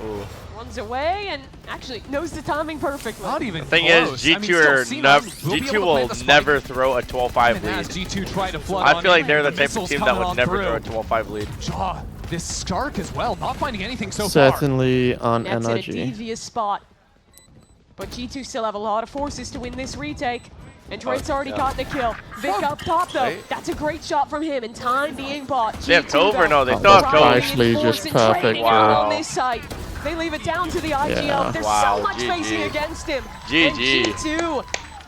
Ooh. runs away, and actually knows the timing perfectly. Not even The thing close. is, I mean, G2 still, are C9 never. will be able G2 to will plant the spike. never throw a 12-5 Even as lead. G2 try to flood I on feel like in, they're the the type of missiles team that coming would on never throw a through. 12-5 lead. Jaw, this Shark as well, not finding anything so far. Certainly on That's in a NRG. devious spot. But G2 still have a lot of forces to win this retake. And Drake's already yeah. gotten a kill. Vic up top though. Right. That's a great shot from him. And time being bought. They have G2 Tove or though, no? They Oh, still have that's Tove. actually riding in just force and trading perfect, out bro. on this site. They leave it down to the IGL. Yeah. There's Wow, so much GG. facing against him. GG. And G2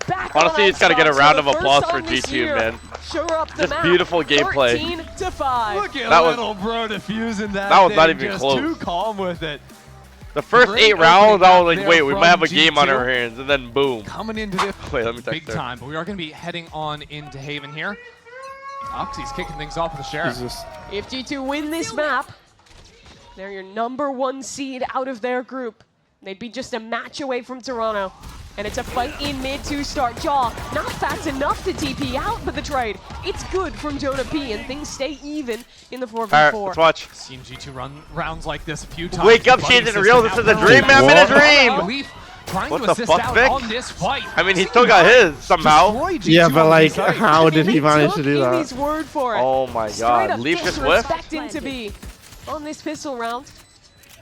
back Honestly, on it's gotta get a Xbox round for of the applause first for time this G2, year. man. Sure up the Just map. beautiful gameplay. 13-5. Look at That was- little bro defusing that. That was not thing, even just close. Too calm with it. The first Great 8 rounds, opening I up was like, there wait, we from might have a game on G2. our hands, and then boom. Coming into this Wait, let me text big her. time, but we are going to be heading on into Haven here. Oxy's kicking things off with the Sheriff. Jesus. If G2 win this map, they're your #1 seed out of their group. They'd be just a match away from Toronto. And it's a fight in mid to start. Jaw, not fast enough to TP out, but the trade, it's good from Jonah P, and things stay even in the 4v4. Alright, let's watch. Seen G2 run rounds like this a few times. Wake up, Buddy Shades, and system real. This out is a there. dream, man. I'm in a What? dream. Leaf trying What to the assist fuck, out Vic? on this fight. I mean, he still got his somehow. Destroy G2 Yeah, on but the like, side. how did he They manage took to do that? Amy's word for it. Oh my Straight god. up Leaf just whiffed? disrespecting to be on this pistol round.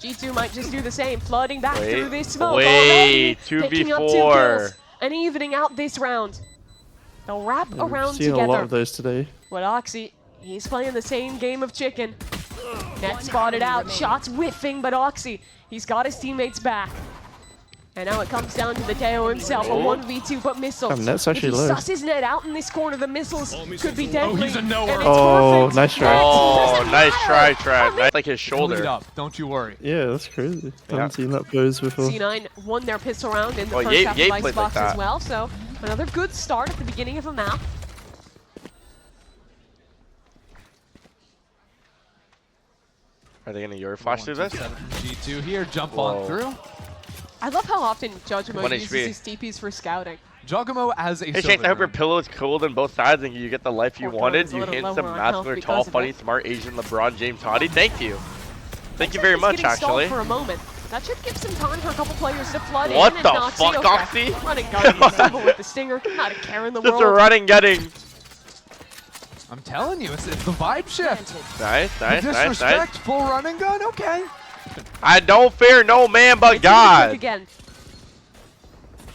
G2 might just do the same, flooding back Wait, through this smoke. wait, already, 2v4. picking up 2 kills and evening out this round. They'll wrap We've around seen a lot together. of those today. But Oxy, he's playing the same game of chicken. Net spotted out, shots whiffing, but Oxy, he's got his teammates back. And now it comes down to the Teo himself, a 1v2, but missiles. Net's actually if he low. susses Net out in this corner, the missiles could be deadly. he's a knower. and it's Oh, perfect. nice try. Oh, nice try, Trad. Nice, like his Lead shoulder. up, don't you worry. Yeah, that's crazy. Yeah. Haven't seen that pose before. C9 won their pistol round in the Well, first Ye half played of like Icebox that. as well, so another good start at the beginning of a map. Are they gonna Yuri flash through this? G2 here, jump Whoa. on through. I love how often Jajimo 1 uses HP. his TPs for scouting. Jogamo as a Hey, Shanks, I hope your silver pillow is cooled on both sides and you get the life you Poor wanted. Colin's a You little handsome, lower on health masculine, because tall, of funny, it. smart, Asian LeBron James Hottie. Thank you. Thank you very He's much, getting stalled actually. for a moment. That should give some time for a couple players to flood What in. the and Noxie, fuck, okay. Oxy? Running gun, stable with the stinger. Not a care in the Just a world. running, getting. I'm telling you, it's the vibe shift. Nice, The nice, nice, disrespect, nice. full run and gun, okay. I don't fear no man but It's gonna be quick God. again.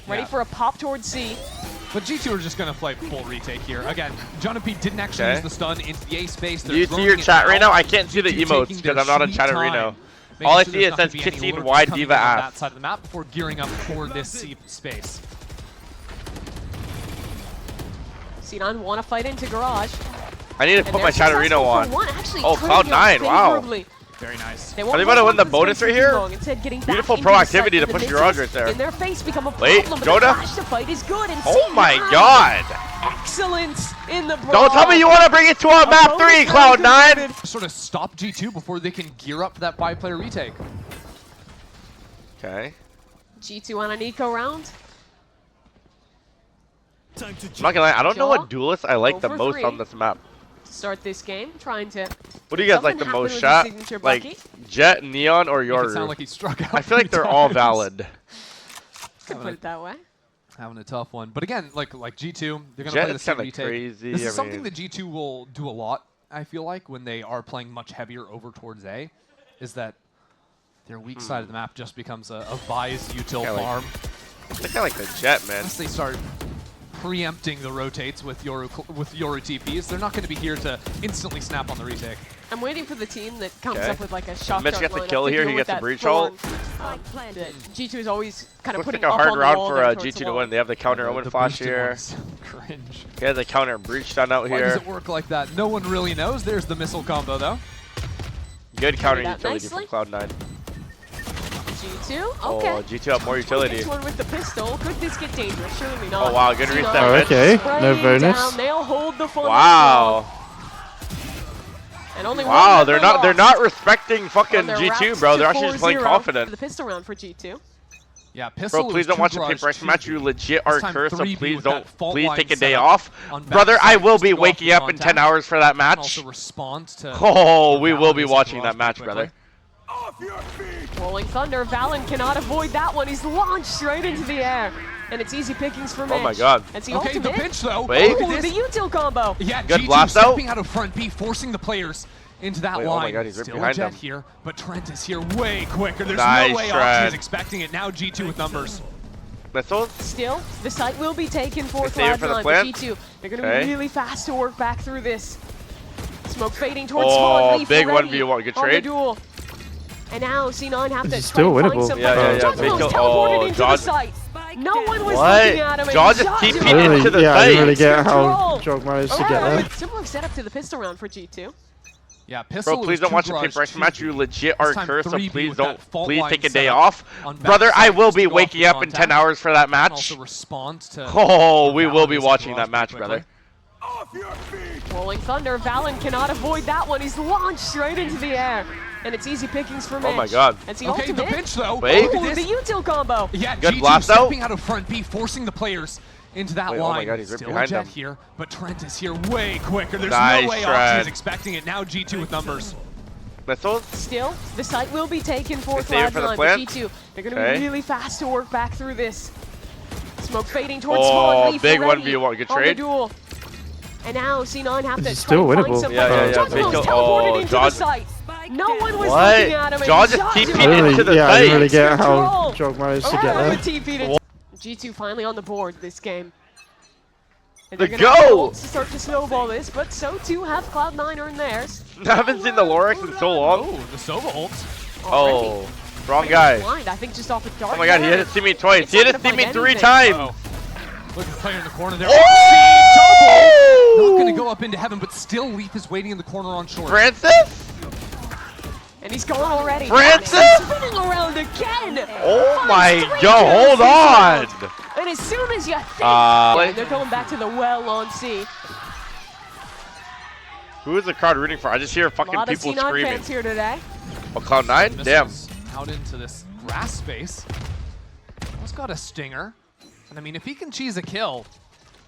Ready Yeah. for a pop towards C. But G2 are just going to play full retake here. Again, Jonah P didn't actually Okay. use the stun into the A space. Do you see your chat right now? I can't see the emotes because I'm not on chat Reno. All I see is says kissing wide diva on ass. that side of the map before gearing up for this C space. C9 want to fight into garage. I need to And put my they're Chatterino successful for on. one, actually Oh, turning Cloud9, it wow. favorably. Very nice. They Are won't they about to hold win the on bonus space right for here? too long. Instead, getting back Beautiful into the site, proactivity to and the push your missiles augers there. In their face become a Wait, problem, but Jonah? the flash to fight is good. And Oh my C9, god. Excellence in the brawl. Don't tell me you want to bring it to a map 3, Cloud9. Sort of stop G2 before they can gear up for that 5-player retake. Okay. G2 on an eco round. I'm not gonna lie, I don't know Jaw, what duelist I like go the for most 3. on this map. To start this game, trying to. What do you guys like the Something happened most? with Shot? the signature Like bucket. Jet, Neon, or Make it sound Yoru? like he struck out. I feel like they're all valid. Could put it that way. Having a tough one. But again, like G2, they're going to Jet play the is same kinda retake. crazy, This I is something mean- that G2 will do a lot, I feel like, when they are playing much heavier over towards A, is that their weak side of the map just becomes a Vise util Yeah, like- farm. I think I like the Jet, man. Once they start preempting the rotates with Yoru TPs, they're not going to be here to instantly snap on the retake. I'm waiting for the team that comes Okay. up with like a shock Mitch dart gets the lineup kill to here, deal he with gets the that breach thorn, ult. that G2 is always kind of Looks putting like a up hard on the round wall for there towards G2 the to wall. win. They have the counter Owen The flash boosted here. ones. Cringe. He has a counter breach done out Why does here. it work like that? No one really knows. There's the missile combo, though. Good counter that utility nicely. from Cloud9. G2, Oh, okay. G2 up more utility. This one with the pistol. Could this get dangerous? Surely not. Oh wow, good C9 reset. Oh, Mitch. okay. No spraying bonus. down. They'll hold the funnel Wow. strong. And only Wow, one they're member not lost. respecting fucking Well, they're G2, wrapped bro. to They're actually just playing 4-0 confident. for the pistol round for G2. Yeah, pistol. Bro, please don't watch the paper extra match. You legit are This time cursed, so 3B please with that don't. fault Please line take a set day up off. on back Brother, I side will just be to go off waking the up in 10 contact. hours for that And match. also respond to Oh, we will be Valen watching as that well match, quickly. brother. Rolling Thunder, Valen cannot avoid that one. He's launched straight into the air. And it's easy pickings for Mitch. Oh my god. That's the Okay, the ultimate. pinch though. Wait. Look Oh, at the this. util combo. Yeah, Good G2 blast out. stepping out of front B, forcing the players into that Wait, oh line. my god, he's right Still behind a jet them. here, but Trent is here way quicker. There's Nice no way try. Oxy is expecting it. Now G2 with numbers. Missiles? Still, the site will be taken for They save it for the Cloud9, but plant? G2, they're going to Okay. be really fast to work back through this. Smoke fading towards Oh, Spawn. Leaf big already 1v1. Good on the trade. duel. And now C9 have to This is try still and find winnable. some Yeah, yeah, yeah. Judgment Big was kill. teleported Oh, into Judge- the site. No one was What? looking at him. and Jaw just Judge TP'd Judge into the yeah, I site. didn't really get Control. how Jog managed to get Alright, there. similar setup to the pistol round for G2. Yeah, pistol. Bro, please is don't two watch the garage, paper extra two match. B. You legit This are time cursed, so 3B please with don't. that fault Please line take a set day up off. on back Brother, I side will just be to go off waking the up in 10 contact. hours for that And match. also respond to Oh, we will be Valen's watching garage that match, quickly. brother. Rolling Thunder, Valen cannot avoid that one. He's launched straight into the air. And it's easy pickings for Mitch. Oh my god. That's the Okay, the ultimate. pinch though. Wait. Look Oh, at the this. util combo. Yeah, Good G2 blast out. stepping out of front B, forcing the players into that Wait, oh my line. God, he's right Still behind a jet them. here, but Trent is here way quicker. There's Nice no way try. Oxy is expecting it. Now G2 with numbers. Missiles? Still, the site will be taken for They save it for the Cloud9, but plant? G2, they're going to Okay. be really fast to work back through this. Smoke fading towards Spawn. Oh, Leaf big already 1v1. Good on the trade. duel. And now C9 have to This is try still and find winnable. some Yeah, yeah, yeah. Judgment Big was kill. teleported Oh, into Judge- the site. No one was What? looking at him. and Jaw just Judge TP'd Judge into the Yeah, I didn't really site. get Control. how Jog managed to get Alright, there. with TP to G2 finally on the board this game. And they're The gonna have go! goals to start to snowball this, but so too have Cloud9 earned theirs. I haven't seen the Lorex in so long. Oh, the Sova ult. Oh, wrong Already guy. blind, I think just off a dart. Oh my god, he there. had to see me twice. It's He had not to gonna see me find 3 anything. times. Oh. Look at the player in the corner there. Oxy, Oh! double! Not going to go up into heaven, but still Leaf is waiting in the corner on short. Francis? And he's gone already. Francis? He's spinning around again. Oh my Finds 3 god, hold kills on. this round. And as soon as you think, Like- they're going back to the well on C. Who is the crowd rooting for? I just hear A fucking lot of people C9 screaming. fans here today. Oh, Cloud9? Damn. Missiles out into this grass space. He's got a stinger. And I mean, if he can cheese a kill,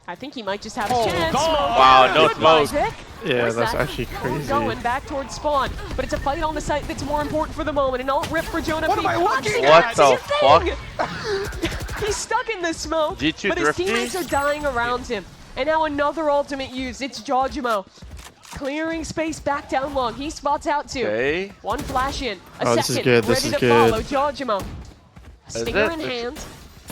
I think he might just have a Oh, chance. God. Smoke. Wow, no Goodbye, smoke. Vic. Yeah, Where's that's that? actually crazy. Going back towards Spawn, but it's a fight on the site that's more important for the moment. An alt rip for Jonah. What P. am I looking What at? the fuck? He's stuck in the smoke, G2 but his thrifty? teammates are dying around him. And now another ultimate used. It's Jojimo. Clearing space back down long. He spots out two. Okay. One flash in. A Oh, second. this is good, this Ready is to good. follow. Jojimo. Stinger it? in hand,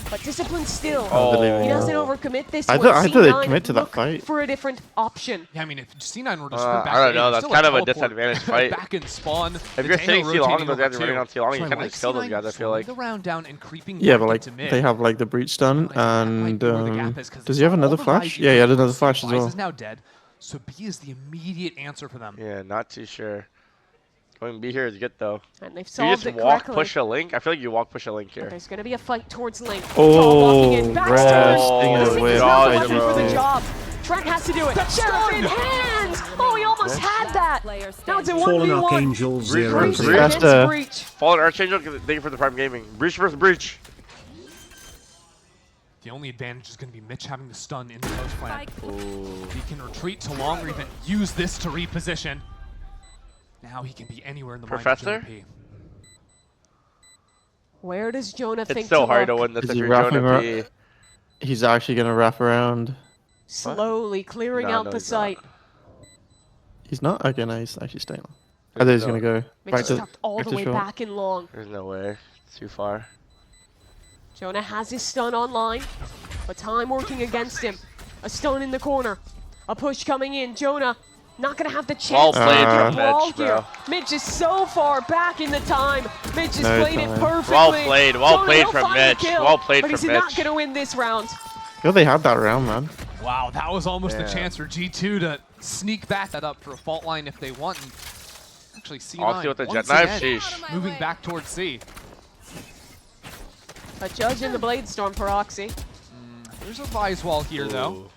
but discipline still. Oh. He doesn't overcommit this I one. thought they'd C9 commit to that look fight. for a different option. yeah, I mean, if C9 were to sprint I back don't to know, A, that's still kind of a teleport disadvantage fight. back in spawn. If you're sitting too long, those guys are running on too long, you kind of just kill those guys, I feel like. The round down and creeping Yeah, back but like into mid. they have like the breach stun, Like, that might and be where the gap is, 'cause does he have all another the flash? Ryzen Yeah, he had another flash as Wise well. is now dead, so B is the immediate answer for them. Yeah, not too sure. Going B here is good though. And they've You solved just it walk, correctly. push a link. I feel like you walk, push a link But here. there's going to be a fight towards Link. Oh, Walking in, red backstab. stinger This is with not dodge, weapon for the bro. job. Trent has to do it. Sheriff in hand. Oh, he almost had that. Now it's a Fallen 1v1. Archangel Breach 0 versus 0. Breach. That's Against the- Breach. Fallen Archangel, thank you for the Prime Gaming. Breach versus Breach. The only advantage is going to be Mitch having the stun in the post plant. Ooh. He can retreat to long or even use this to reposition. Now he can be anywhere in the Professor? mind of Jonah P. Where does Jonah think It's so hard to look? win this Is if he you're wrapping Jonah around- P. He's actually gonna wrap around. Slowly clearing No, out no, the he's not. site. He's not. Okay, no, he's actually staying on. I thought he's gonna go Mitch back is to tucked all back the to way short. back in long. There's no way. It's too far. Jonah has his stun online, but time working against him. A stun in the corner. A push coming in. Jonah not going to have the Well chance played to from get a brawl Mitch, here. bro. Mitch is so far back in the time. Mitch has No played it time. perfectly. Well played, well Jonah played will from find the Mitch. kill, Well played but from he's not Mitch. going to win this round. Yo, they had that round, man. Wow, that was almost a Yeah. chance for G2 to sneak back that up for a fault line if they want. And actually, C9 Oxy with the jet once knife, again, sheesh. moving back towards C. A judge in the blade storm for Oxy. There's a Vise wall here, though. Ooh.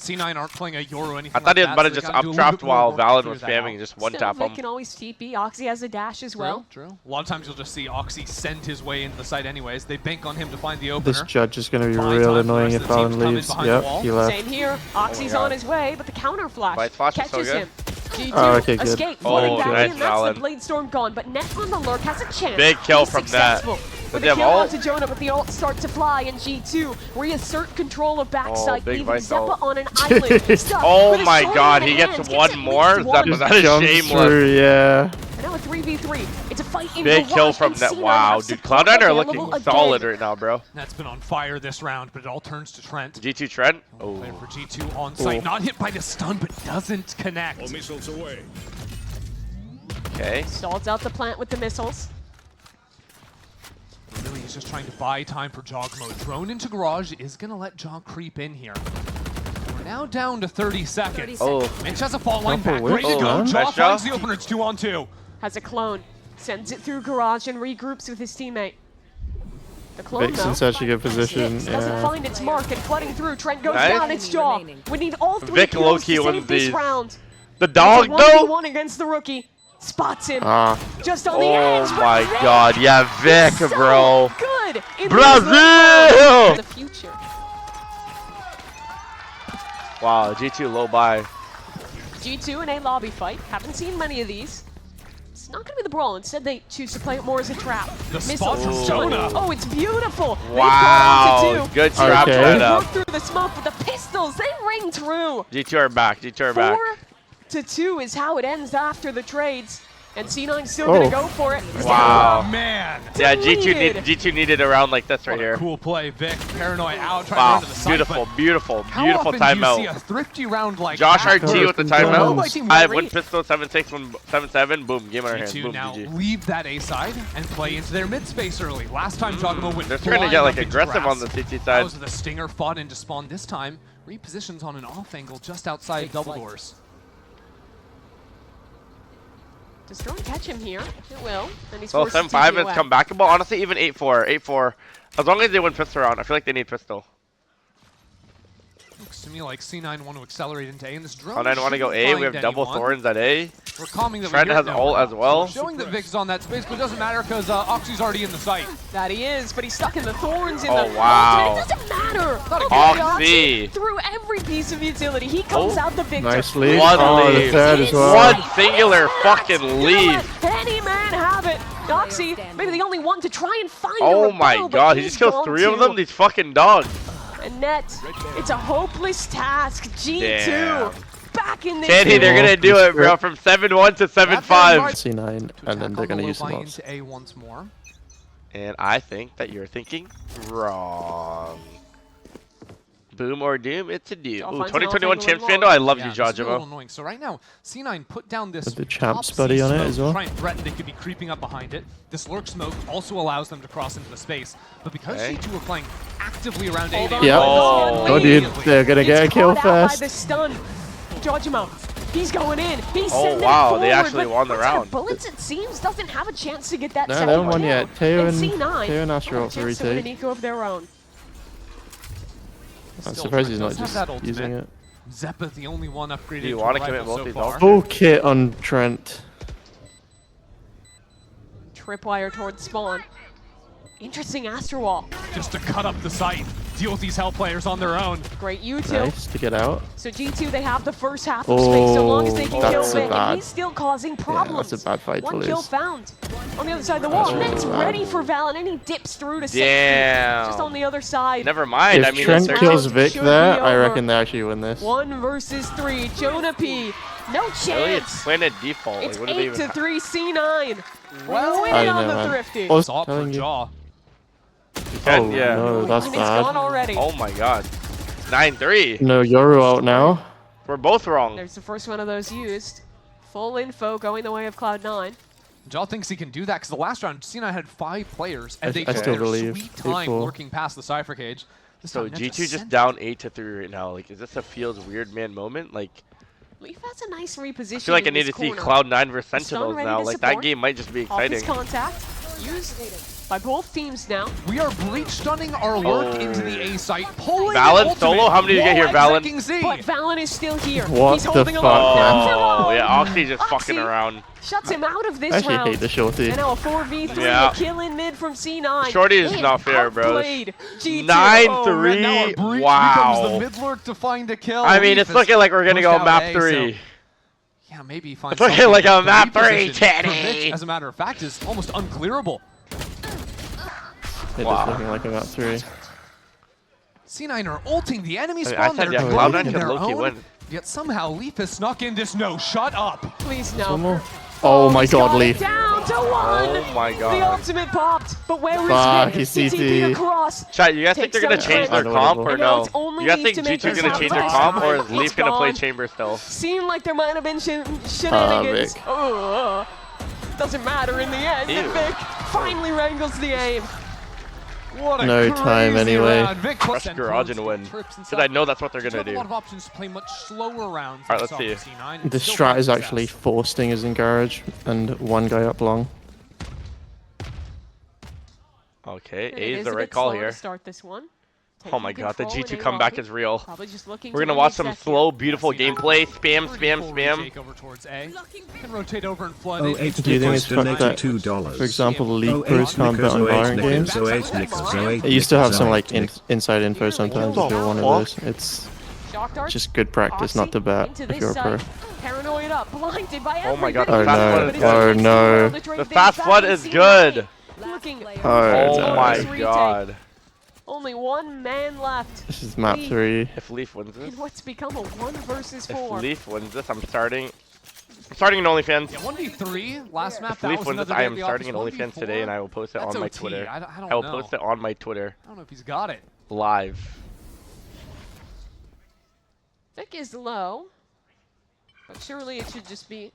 C9 aren't playing a Yoru or anything. I thought he was about to just up trapped while Valen Valen was spamming and just one tap They him. can always TP. Oxy has a dash as well. True. A lot of times you'll just see Oxy send his way into the site anyways. They bank on him to find the opener. This judge is going to be Buy real time for the annoying rest if of the team to Valen come in leaves. behind the Yep, wall. he left. Same here. Oxy's God. on his way, but the counter flash, Right, flash is so catches good. him. G2 Oh, okay, good. escape, Oh, floating back nice, in. That's Valen. the Blade Storm gone, but Net on the lurk has a chance. Big kill He's from that. successful. With they a have kill ult? onto Jonah, but the ult starts to fly, and G2 reassert control of backside, big leaving Vice Zeppa ult. on an island. Stuck Oh with a my sword god, in he hand, gets one at more? least one. That was Jumps shameless. through, yeah. And now a 3v3. It's a fight in Big kill Garage, from and Net. C9 Wow, have dude. support Cloud9 are available looking again. solid right now, bro. Net's been on fire this round, but it all turns to Trent. G2 Trent. Oh. Playing for G2 on site, not hit by the stun, but doesn't connect. All missiles away. Okay. Stalls out the plant with the missiles. Really, he's just trying to buy time for Jog mode. Drone into Garage is going to let Jog creep in here. We're now down to 30 seconds. Oh. Mitch has a fault line Couple back, whips, ready to go. man. Jog Nice finds job. the opener, it's 2-on-2. Has a clone. Sends it through Garage and regroups with his teammate. The clone, Vic's though, in such a good position. Six doesn't Yeah. find its mark and flooding through. Trent goes Nice. down, it's Jaw. We need all three Vic kills low-key to wins save this these. round. The dog, It's a though? 1v1 against the rookie. Spots him. Ah, Just on the edge. Oh but my Vic god, yeah, Vic, is so bro. Good in Brazil! the future. Wow, G2 low buy. G2 in a lobby fight. Haven't seen many of these. It's not going to be the brawl. Instead, they choose to play it more as a trap. The spot from Ooh. Jonah. Oh, it's beautiful. They've Wow, gone on to good two. trap Okay. right They up. work through the smoke, but the pistols, they ring true. G2 are back, G2 are back. 4-2 is how it ends after the trades. And C9's still going to go for it. Wow. Oh, man. Yeah, G2, Deleted. G2 needed a round like this right What a here. cool play, Vic. Paranoid out, trying to Wow, run to the side. beautiful, but beautiful, how beautiful often do you see a timeout. thrifty round like Josh that? RT with the Perfect timeout. rounds. Team I have Larry. one pistol, 7-6, one 7-7, boom, game on our hands, G2 boom, now GG. leave that A side and play into their mid space early. Last time Jogmo went They're starting to flying get like up into aggressive grass. on the CT side. Those are the Stinger fought into spawn this time. Repositions on an off angle just outside double doors. Does Drone catch him here? It will. And he's So forced to 7-5 TP is away. comebackable. Honestly, even 8-4, 8-4. As long as they win pistol round, I feel like they need pistol. Looks to me like C9 want to accelerate into A, and this drone Cloud9 want to go shouldn't A. We have find double anyone. thorns at A. We're calming that Trent we has hear ult as well. Showing that Vic's on that space, but it doesn't matter because Oxy's already in the site. That he is, but he's stuck in the thorns in Oh, the wow. It doesn't matter. Oxy. Through every piece of utility, he comes Oh. out the victor. nicely. One Oh, the lead. third as well. One singular fucking Gonna lead. let any man have it. Oxy, maybe the only one to try and find a Oh my rebuttal, but god, he he's just kills gone 3 of too. them? These fucking dogs. And Net, it's a hopeless task. G2 Damn. back in this Kenny, game. they're gonna do it, bro. From 7-1 to 7-5. C9, and then they're going to use the low bots. into A once more. And I think that you're thinking wrong. Boom or doom, it's a doom. Jaw Ooh, finds an 2021 off-angle Champs and fan, roll. I love Yeah, you, it's a little Jajimo. annoying. So right now, C9 put down this With the champs top buddy C on it smoke as to well. try and threaten they could be creeping up behind it. This lurk smoke also allows them to cross into the space. But because Okay. G2 are playing actively around A, Hold they on. Yep. Oh. Oh, dude, they're going to get a It's kill caught out by first. the stun. Jajimo, he's going in. He's Oh, sending wow, it forward, they actually but won the outside of round. Bullets, it seems, doesn't have a chance to get that No, second they haven't won kill. yet. Teo and C9 Astro have a up for chance to win an retake. eco of their own. I'm Still, surprised he's Trent not does have just that using ultimate. it. Zeppa, the only one upgraded Do you to wanna a commit rifle both so these far. ults? Full kit on Trent. Tripwire towards spawn. Interesting Astro Wall. Just to cut up the site, deal with these hell players on their own. Great util. Nice to get out. So G2, they have the first half of space so long as they can kill that's a Vic, and bad- he's still causing problems. that's a bad fight to One kill lose. found on the other side of the wall. That's Net's bad. ready for Valen, and he dips through to safety. Damn. Just on the other side. Never mind. If I mean, Trent it's kills round Vic should there, be I over. reckon they actually win this. 1 versus 3. Jonah P. No really, it's chance. playing a default. It's Like, what do they 8-3 even C9. Well, Winning I on know, the man. Thrifty. I was Stop for telling you. Jaw. Oh, yeah. no, that's And he's gone bad. already. Oh my god. 9-3. No, Yoru out now. We're both wrong. There's the first one of those used. Full info going the way of Cloud9. Jaw thinks he can do that because the last round, C9 had 5 players, and I they took still their believe sweet time 8-4. working past the Cypher cage. This So time, Net G2 just sent down 8-3 right now. Like, is this a Fields weird man moment? Like, Leaf has a nice reposition. I feel like I in need this to see corner. Cloud9 versus Stun Sentinels ready now. to Like, that support. game might just be Off his exciting. contact. Use by both teams now. We are breach stunning our lurk into the A site, pulling Valen the solo? How many did you get here, Valen? Valen? But Valen is still here. What He's the holding fuck, him up. man? Oh, yeah, Oxy just Oxy fucking around. Shuts him out of this I actually round. hate the shorty. And now a 4v3, Yeah. a kill in mid from C9. Shorty is They not fair, bro. outplayed G2. 9-3. Now a breach Wow. becomes the mid lurk to find a kill. I mean, it's Leaf looking like we're gonna pushed go out map A, 3. so yeah, maybe he finds It's looking something, like but a the map reposition 3, for Mitch, Teddy. as a matter of fact, is almost unclearable. It is Wow. looking like about 3. C9 are ulting the enemy I mean, spawn. I said, They're yeah, going Cloud9 in could their low-key own, win. yet somehow Leaf has snuck in this. No, shut up. Please One no. more. Oh my he's god, got it Leaf. down to 1. Oh my The god. ultimate popped, but where is Fuck, Vic? he's CTP CT. across. Chat, you guys think Takes they're gonna down change their Trent. comp or And now no? it's only You guys Leaf think to make G2's this gonna happen. change their It's comp, or gone. is Leaf It's gonna play gone. chamber still? Seemed like there might have been shenanigans. Vic. Doesn't matter in the end. Ew. And Vic finally wrangles the aim. What a No time crazy anyway. round. Vic Rush sent garage close, and win. trips and Because I stuff. know that's what they're Still gonna have a lot do. of options to play much slower rounds. Alright, let's than see. C9 The and still strat find is success. actually 4 stingers in garage and 1 guy up long. Okay, And A it is is the a right bit call slow here. to start this one. Oh my Taking god, the control G2 and comeback A-Rocket. is real. Probably just looking We're to gonna watch some reset slow, here. beautiful C9 gameplay. Spam, spam, full spam. retake over towards A. Can rotate over and flood Oh, in. 8 Do you think it's fucked that, $92. for example, League Oh, pros 8 can't bet on Nickers, oh, 8 Valorant games? Nickers, oh, 8 Nickers, oh, 8 It used to have Nickers, some oh, like 8 Nickers. inside info sometimes if you're one of those. It's Shock darts. just good practice not to bet if you're a pro. Paranoid up, blinded by Oh my god, everybody. the fast no. flood is Oh, good. no. The fast flood is good. Looking Oh, Oh no. my Retake. god. Only one man left. This is map 3. If Leaf wins this, In what's become a 1 versus if 4. Leaf wins this, I'm starting in OnlyFans. Yeah, 1v3 last map. If that Leaf was wins this, another I day am at the starting in office. OnlyFans 1v4, today, and I will post it that's on my OT. Twitter. I don't I will know. post it on my Twitter I don't know if he's got it. live. Vic is low, but surely it should just be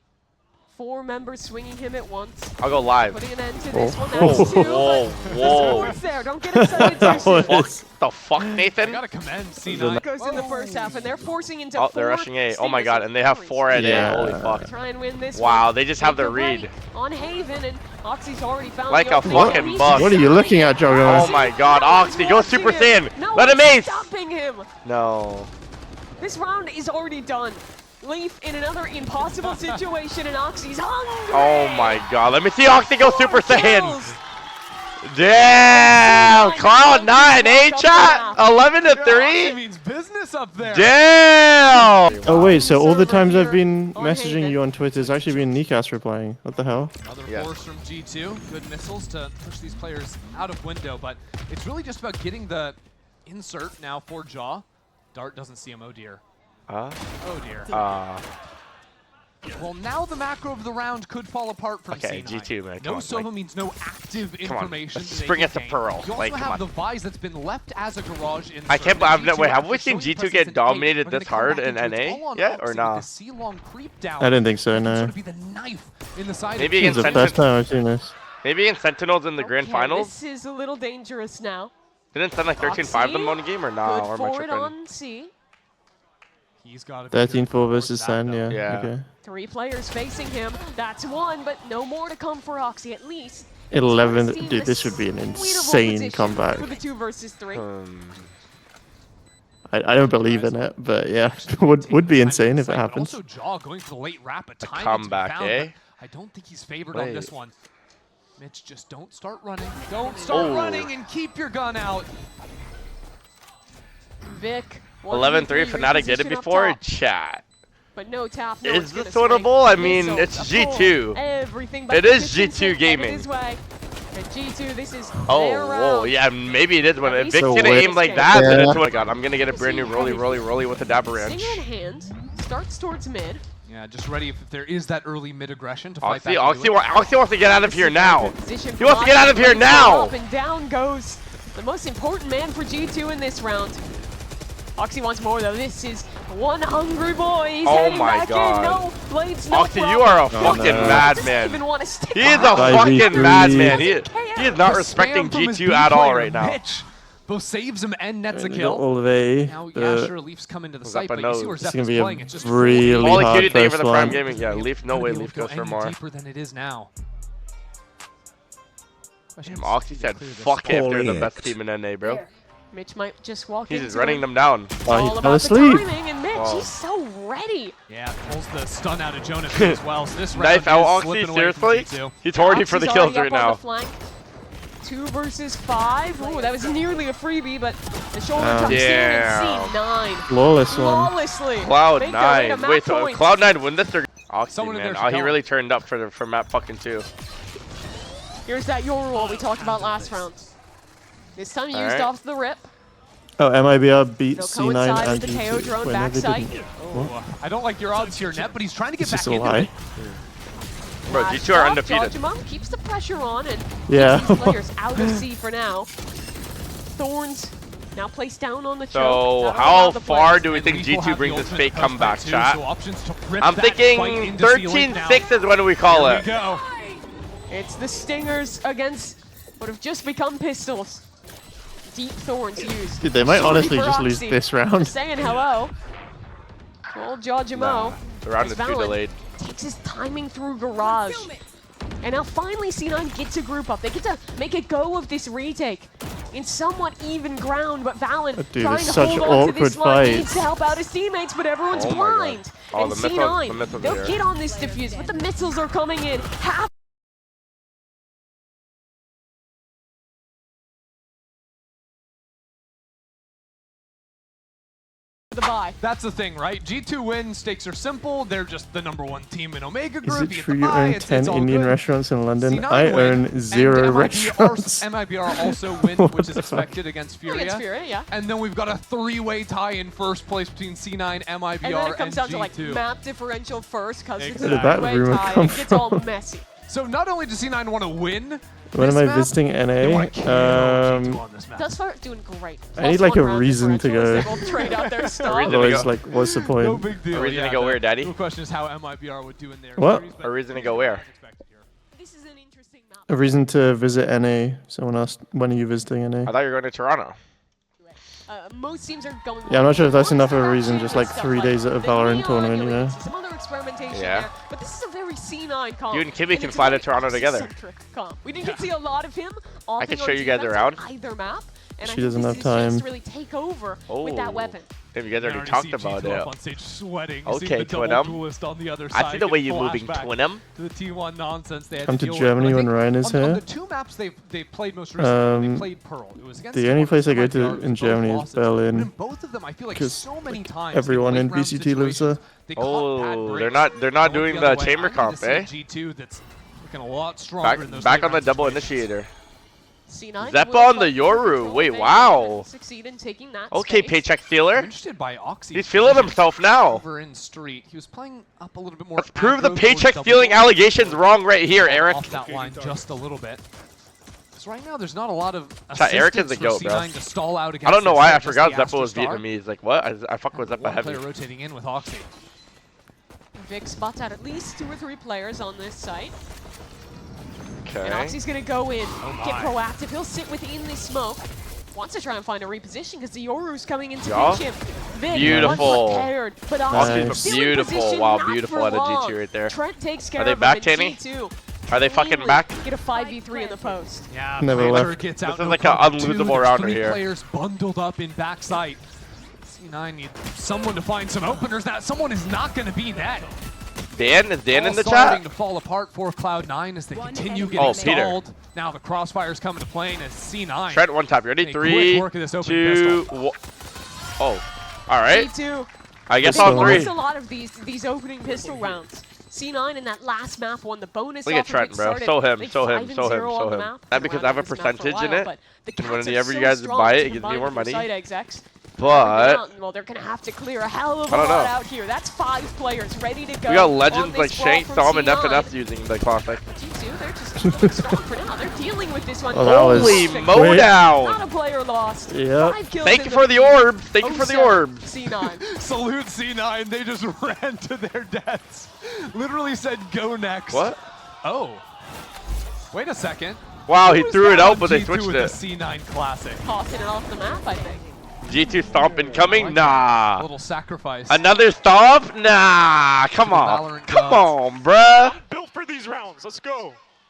4 members swinging him at once. I'll go live. Putting an end to this one. Whoa, That's 2. whoa, but whoa. the sport's there. Don't get excited too That soon. was- The fuck, I Nathan? gotta commend C9. Goes in the first half, and they're forcing into Oh, 4 they're rushing A. Oh my stingers god, and they have and 4 at Yeah. A. Holy fuck. Try and win this Wow, one. they just have Take the read. right on Haven, and Oxy's already found Like the a opening. fucking He's bus. What are you looking at, Oh Juggernaut? my god, Oxy, go watching Super it. Saiyan! No Let him one's ace! stopping him. No. This round is already done. Leaf in another impossible situation, and Oxy's hungry. Oh my god, let me see Oxy go 4 Super Saiyan! kills. Damn! Cloud9, eh, chat? 11 to Oxy 3? means business up there. Damn! Oh wait, so all the times I've been on messaging Haven. you on Twitter, it's actually been Nikas replying. What the hell? Another Yeah. force from G2. Good missiles to push these players out of window, but it's really just about getting the insert now for Jaw. Dart doesn't see him. Oh dear. Oh dear. Well, now the macro of the round could fall apart from Okay, C9. G2, man, come No on, Sova like- means no active Come on, information. let's that they bring can it to gain. Pearl. You also Like, come have on. the Vise that's been left as a garage insert. I can't that believe, G2 wait, have after we seen showing G2 presence get in dominated are gonna this come hard back in into its NA all-on yet, or Oxy nah? with the C-long creep down. I don't think so, It can no. sort of be the knife in the side Maybe of It's the Sentinel- first time I've seen this. Maybe in Sentinels in the grand Okay, finals? This is a little dangerous now. Didn't send like 13-5 Oxy, them one game, or nah? Good Or am I for it tripping? on C. He's got 13-4 versus San, yeah. Yeah. Okay. 3 players facing him. That's 1, but no more to come for Oxy, at least. 11, He's dude, this would be an insane comeback. For the 2 versus 3. I don't believe in it, but yeah, would be insane if it happens. Also, Jaw going for the late wrap. A time comeback, found, eh? but I don't think he's favored on this Wait. one. Mitch, just don't start running. Don't start Oh. running and keep your gun out. Vic. 11-3, Fnatic did it reposition up before? top, Chat. but no tap. No Is one's this gonna winnable? swing. I mean, Missiles, it's a pull, G2. Everything It but is distance G2 headed gaming. his way. And G2, this is Oh, their whoa, round. yeah, maybe it is when At if least Vic's So gonna weird. aim like that, then Yeah. it's what God. I'm gonna get a brand new rolly with the Dabber Ranch. Stinger in hand, starts towards mid. Yeah, just ready if there is that early mid aggression to fight back. Oxy into it. wants to get out of here now. Position He wants to get out of here Oxy, now. Up and down goes the most important man for G2 in this round. Oxy wants more though. This is one hungry boy. He's Oh heading my back God. in. No blades, no Oxy, you problem. are a Oh, fucking no. Doesn't madman. even want to stay He is a out. 5v3. fucking madman. He is not The respecting spam from his G2 B at all player, right now. Mitch both saves him and nets a They kill. got all of A. Now, yeah, The- sure, Leafs come into the Was site, up a but you see nose. where It's Zep gonna is be a playing. It's just really All the hard cutie thing for first the Prime one. Gaming. Yeah, Leaf, no way Leaf goes for more. Deeper than it is now. Damn, Oxy said fuck it if they're the best team in NA, bro. Mitch might just walk He's into just running it. them down. Oh, All he fell about the asleep. timing, and Mitch, Wow. he's so ready. Yeah, pulls the stun out of Jonah as well. So this round Knife out is Oxy, slipping away from seriously? G2. He's horny for the Oxy's kills already right up on now. the flank. 2 versus 5. Ooh, that was nearly a freebie, but the shoulder Damn. comes in Damn. and C9 Flawless one. flawlessly. Cloud make their way to 9. map Wait, so point. Cloud9 win this or Oxy, Someone in man? there Oh, should he go. really turned up for map fucking 2. Here's that Yoru we talked about last round. This time used Alright. off the rip. Oh, MIBR beat They'll C9 coincide and with the KO G2. drone Wait, no, they backside. didn't. Oh, I don't like your odds here, Net, but he's trying to get Is back this a into lie? it. Bro, Last G2 are stop, undefeated. Jajima keeps the pressure on and Yeah. keeps these players out of C for now. Thorns now placed down on the choke. So That'll allow how the far players- do we And think Leaf will G2 have brings the this ultimate fake post comeback, back too, chat? so options to rip I'm that fight thinking into C-Link now. 13-6 is what we call Here it. we go. It's the Stingers against what have just become pistols. Deep Thorns used. Dude, they might Sorry honestly for just lose Oxy. this Just round. saying hello. Old Jajimo. The round as is too Valen delayed. takes his timing through Garage. And now finally C9 get to group up. They get to make a go of this retake in somewhat even ground, but Valen Dude, trying it's to such hold on to this awkward line. fights. Needs to help out his teammates, but everyone's Oh my God. blind. Oh, and the missiles- C9, the missiles are they'll there. get on this defuse, but the missiles are coming in. Half the buy. That's the thing, right? G2 win, stakes are simple. They're just the #1 team in Omega Is Group. it You get true the you buy, own it's 10 all Indian good. restaurants in London? C9 I win, own and 0 restaurants. MIBR also win, What which is the fuck? expected against Furia. Against Furia, yeah. And then we've got a 3-way tie in first place between C9, MIBR, And then it comes down to like G2. map differential first because it's Where a did that three-way rumor tie come and it gets all messy. So not only does C9 want to win, When this am I map, visiting they NA? want to kill G2 on this map. Thus far, doing great. I need, Plus like, a 1 round reason to differential as go. They both trade out their stuff. reason to Otherwise, go. like, what's the No point? big deal. A reason to yeah, go where, the Daddy? real question is how MIBR would do in their What? series, but A reason to go where? expected here. This is an interesting map. A reason to visit NA. Someone asked, when are you visiting I NA? thought you were going to Toronto. Most teams are going. Yeah, I'm not sure if that's enough of a More reason, just like stuff 3 days at a the Valorant Neon, tournament, you you'll know? see some other experimentation Yeah. there, but this is a very C9 comp. You and Kimmy can it's a fly to very Toronto together. Oxy-centric comp. We didn't get to see a lot of him. I can opting show on you guys defense around. on either map, and She I think doesn't this have is his chance time. to really take over with that weapon. Damn, you guys You already already talked see about G2 it. up on stage sweating. Okay, Seeing the double Twinem. duelist on the other side. I see the way get you're moving, flashback Twinem. to the T1 nonsense they had Come to to deal Germany with. But I when think Ryan is on here. the 2 maps they've played most recently, they played Pearl. It was against The only T1 place I go to MIBR, it in was Germany both is losses. But Berlin, in both of them, I feel like 'cause, so many like, times everyone they in late round VCT lives situations, there. they caught bad Oh, breaks. they're not Going doing other the way. chamber I need to comp, see a eh? G2 that's looking a lot stronger in those Back late on the round double situations. initiator. C9 Zeppa will on the fight for Yoru. control Wait, of A wow. and succeed in taking that Okay, space. paycheck I'm stealer. interested by Oxy. He's feeling himself now. Over in street, he was playing up a little bit more. Let's prove the aggro towards paycheck double stealing doors. allegations wrong right here, Eric. Off that line just a little bit. So right now, there's not a lot of Chat, Eric is assistance the for goat, bro. C9 to stall out against I don't know this, why I just forgot the Zeppa Astra was Star. Vietnamese. Like, what? I fuck with Zeppa One heavy. player rotating in with Oxy. Vic spots out at least 2 or 3 players on this site. And Okay. Oxy's gonna go in, get my. proactive. He'll sit within the smoke. Wants to try and find a reposition because the Yoru's coming in to Yeah. pinch him. Vic, Beautiful. unprepared, but Nice. Oxy Nice. still in Beautiful. position, Wow, not beautiful for out of long. G2 right there. Trent takes care Are they of back, him, and Tanny? G2 Are they fucking cleanly back? Get a 5v3 in the post. Yeah, Never Panther left. gets out. This is no like an cover two. unlosable There's rounder 3 here. players bundled up in backside. C9 need someone to find some openers. That someone is not going to be that. Dan? Is Dan All in the starting chat? to fall apart for Cloud9 as they continue enemy getting Oh, Peter. stalled. Now the crossfire's coming to play as C9. Trent one tap. You ready? Hey, 3, quick work of this opening 2, pistol. 1. Oh. Alright. G2. I guess They all all three. lost a lot of these opening pistol rounds. C9 in that last map won the bonus. Look at off of Trent, it bro. started, Show him, I think, show him, 5-0 show him, on show the him. map. That because I have a Been around this map for percentage in while, it, but the and Cats when are whenever you so guys strong buy it, to it gives me combine more with money. their side execs. But Well, they're gonna have to clear a hell of a I don't lot know. out here. That's 5 players ready to go. we got on legends this like brawl Shanks, from Storm, and C9. FNF using the classic. G2, they're just looking strong for now. They're dealing with this one. Oh, that was Holy Perfect. quick. Modown! Not a player lost. Yep. 5 kills Thank in you for the orbs. Thank you for the 07 orbs. C9. Salute C9. They just ran to their deaths. Literally said, go next. What? Oh. Wait a second. Wow, he Who was threw it that out, on but they G2 switched with it. the C9 Classic. Tossing it off the map, I think. G2 stomp incoming? A Nah. little sacrifice. Another stomp? Nah. Come the on. Valorant Come gods. on, bruh. Built for these rounds. Let's go.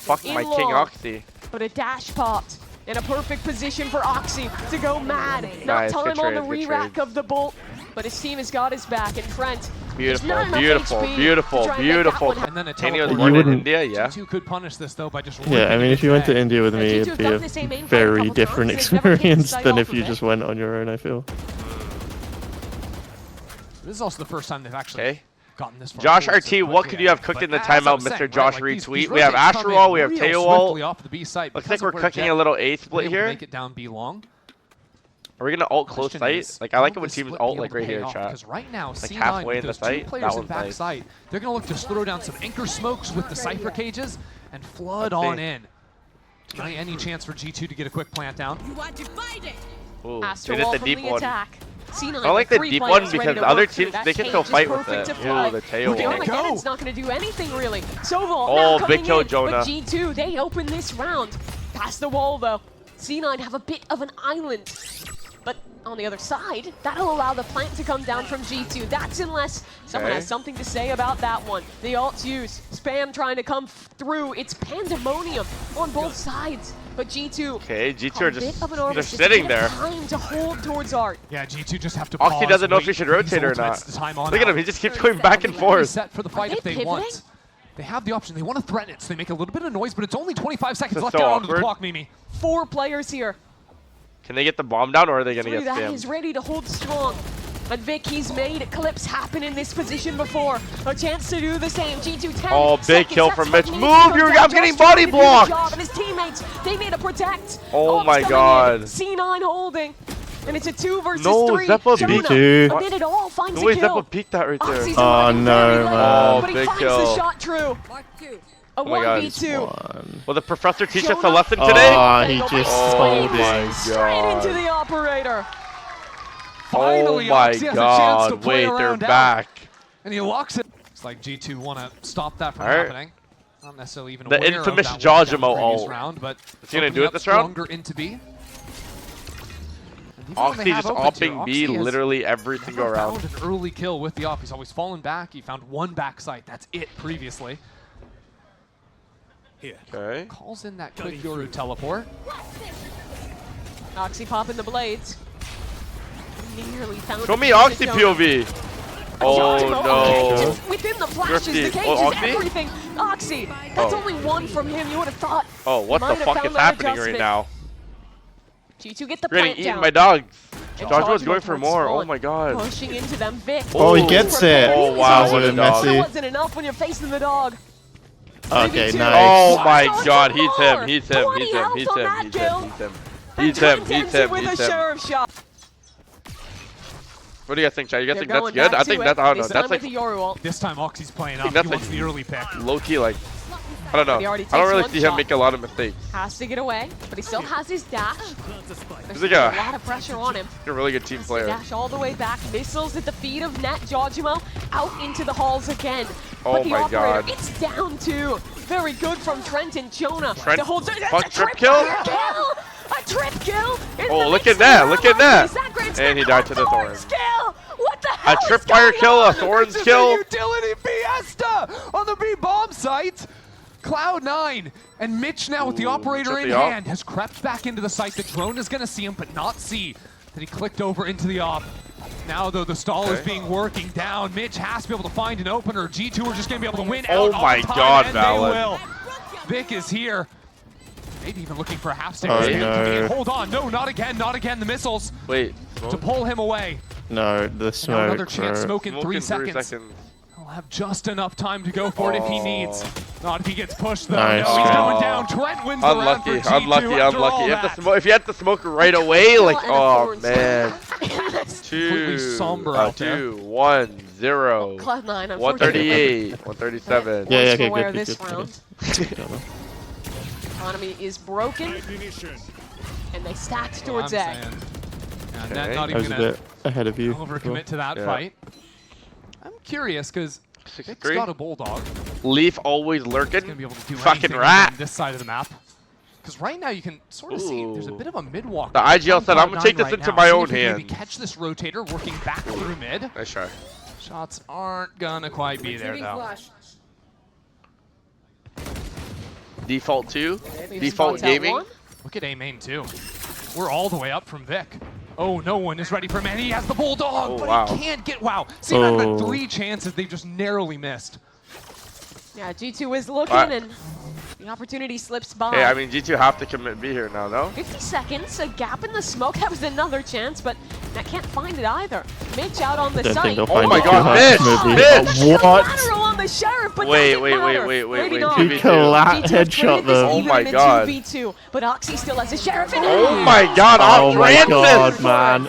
fuck In my King long. Oxy. but a dash popped. In a perfect position for Oxy to go mad. Not Nice, time good on the trade, good re-rack trade. of the bolt, but his team has got his back. And Trent, there's Beautiful, not enough beautiful, HP beautiful, to try and make that beautiful. one happen. And then a India was teleport. born in wouldn't- India, yeah. G2 could punish this though by just Yeah, I mean, if you went to ripping it India with me, Yeah, it'd G2 be have a done the same aim fight a very couple different times. They've never taken experience sight than off if of you it. just went on your own, I feel. This is also the first time they've actually Okay. gotten this far. Josh forward so RT, what quickly, could you have but cooked in the as I timeout, was saying, Mr. right, Josh like retweet? these We have rotates come in Astral, we have real Teo Wall. swiftly off of the B site Looks because like of we're where cooking Jet a little A was split able to here. Make it down B long. Are we gonna ult close Question sight? is, Like I like it will when this teams split ult be like able to right pay here, off? chat. Because right now, C9 halfway with in the those two site, players that in one's back nice. site, they're gonna look to throw down some anchor smokes with the Cypher cages and flood Let's see. on in. Not any chance for G2 to get a quick plant down. You want to fight it? Ooh, Astral they did Wall the from deep the one. attack. C9 I like the with 3 deep players one ready because to the other work through. teams, That they can cage still is fight with perfect it. to fly. Ooh, the Teo Look at Wall. it go. Armageddon's not going to do anything really. Soval Oh, now big coming kill, in, Jonah. but G2, they open this round. Past the wall though. C9 have a bit of an island. But on the other side, that'll allow the plant to come down from G2. That's unless someone Okay. has something to say about that one. The ult's use. Spam trying to come through. It's pandemonium on both sides. But G2, Okay, G2 a are bit just of an they're overstitch, a sitting bit there. of time to hold towards Art. Yeah, G2 just have to Oxy pause, doesn't know if he wait should for these rotate or ultimates not. to time on Look at out. him, he just keeps going back and forth. Set for the fight they if they pivoting? want. They have the option. They want to threaten it, so they make a little bit of noise, but it's only 25 seconds This is left so down onto the awkward. clock, Mimi. 4 players here. Can they get the bomb down or are they gonna 3 get that is spammed? ready to hold strong. And Vic, he's made Eclipse happen in this position before. A chance to do the same. G2 10 Oh, big seconds. kill That's from what Mitch. needs Move, to you're- come down. I'm getting Josh trying body to do the blocked. job, And his teammates, they need to protect. Oh Ops my coming God. in. C9 holding. And it's a 2 versus No, 3. Zeppo Jonah, peeked. and then it all finds No way a kill. Zeppo peeked that right there. Oxy's Oh, running no, very low, man. but he Big finds kill. the shot true. Mark 2. A my God. 1v2. Will the professor teach us a Jonah. lesson today? Oh, he They go just back Oh stole my it. Straight into God. the operator. Finally, Oh my Oxy has a chance to God, play wait, they're around out. back. And he locks it. It's like G2 want to stop that from All right. happening. Not necessarily even The aware infamous of that one down Jawjimo the previous ult. round, but Is he gonna opening do it up this round? stronger into B. And even when Oxy they have just opens here, opping B Oxy has literally every single never round. found an early kill with the op. He's always fallen back. He found one backside. That's it previously. Okay. Calls in that quick Yoru teleport. Oxy popping the blades. Nearly found Show it. me Oxy Jonah. POV. Oh Jawjimo, no. just within the flashes, the Thrifty. cages, Oh, Oxy? everything. Oxy, that's Oh. only 1 from him. You would have thought. Oh, what Might the have fuck found is that happening right adjustment. now? G2 get the You're getting plant eaten down. by dogs. And Jawjimo's Jawjimo going for towards more. Oh spawn. my God. Pushing into them, Vic. Oh, he Ooh. gets it. Oh, wow, That what a was dog. That messy. wasn't enough when you're facing the dog. Okay, 3v2. nice. Oh my Josh God, with he's more. him, he's him, 20 he's him, health he's on him, that he's kill. him, he's him. And He's him, Trent he's him, with he's a him. sheriff shot. What do you guys think, Chad? You guys They're think that's going good? back I to think it. that's, I don't They know, stun that's with like the Yoru ult. This time Oxy's playing think up. that's He wants like- the early pick. low-key like, I don't know. But he already I don't takes really one see him shot. make a lot of mistakes. Has to get away, but he still has his dash. There's like a a- lot of pressure on him. He's a really good team player. Dash all the way back. Missiles at the feet of Net Jawjimo out into the halls again. Oh but the my operator, God. it's down 2. Very good from Trent and Jonah. Trent, to hold that's fuck, a trip kill? A trip kill. in Oh, the look mix at that, of look at rounds. that. Is great? And he died to the Thorns Thorn. kill. What the hell A is tripwire going kill, a on? Thorns This is kill. a utility fiesta on the B bomb site. Cloud9 and Mitch now with the Ooh, operator in trippy op. hand has crept back into the site. The drone is going to see him, but not see that he clicked over into the op. Now, though, the stall is Okay. being working down. Mitch has to be able to find an opener. G2 are just going to be able to win Oh out my on time, God, and Valid. they will. Vic is here. Maybe even looking for a half stick. Oh, Spam coming in. no. Hold on. No, not again. Not again. The missiles Wait. to pull him away. No, the Now smoke. another chance. bro. Smoke in 3 seconds. He'll have just enough time to go for it if he needs. Not if he gets pushed though. Nice. No, he's Oh. going down. Trent wins the round Unlucky, for G2 unlucky, after all unlucky. that. If you had to smoke right away, like, And a oh Thorns. man. That's Completely somber out there. 2, 1, 0. Cloud9, unfortunately. 138, 137. Yeah, yeah, okay, Aware good, this good, round. good. Economy is broken, and they stacked towards I'm A. saying. Yeah, Okay. Net not I even was a gonna bit ahead of you. overcommit to that Yeah. fight. I'm curious because Vic's 63. got a bulldog. Leaf always He's gonna be lurking. able to do Fucking anything rat. on this side of the map. Because right now you can sort of see there's a Ooh. bit of a mid walk. The IGL said, "I'm gonna take this right into now. my See own if we can maybe hands." catch this rotator working back through mid. Nice try. Shots aren't gonna quite be there Receiving though. flash. Default 2. Leaf Default spots out Gaming. one. Look at A main too. We're all the way up from Vic. Oh, no one is ready for him, and he has the Bulldog, Oh, but wow. he can't get, wow. C9 Oh. had 3 chances, they've just narrowly missed. Yeah, G2 is looking, Alright. and the opportunity slips by. Hey, I mean, G2 have to commit B here now, no? 50 seconds, a gap in the smoke. That was another chance, but I can't find it either. Mitch out on the Don't think site. they'll Oh find my it God, too hard, Mitch! maybe. Mitch! What? Collateral on the Sheriff, but Wait, doesn't wait, wait, matter. wait, wait, Maybe wait, not. 2v2. He headshot G2 has played this them. Oh even my in a God. 2v2, but Oxy still has a Sheriff in Oh my God, Oh my Francis! God, man.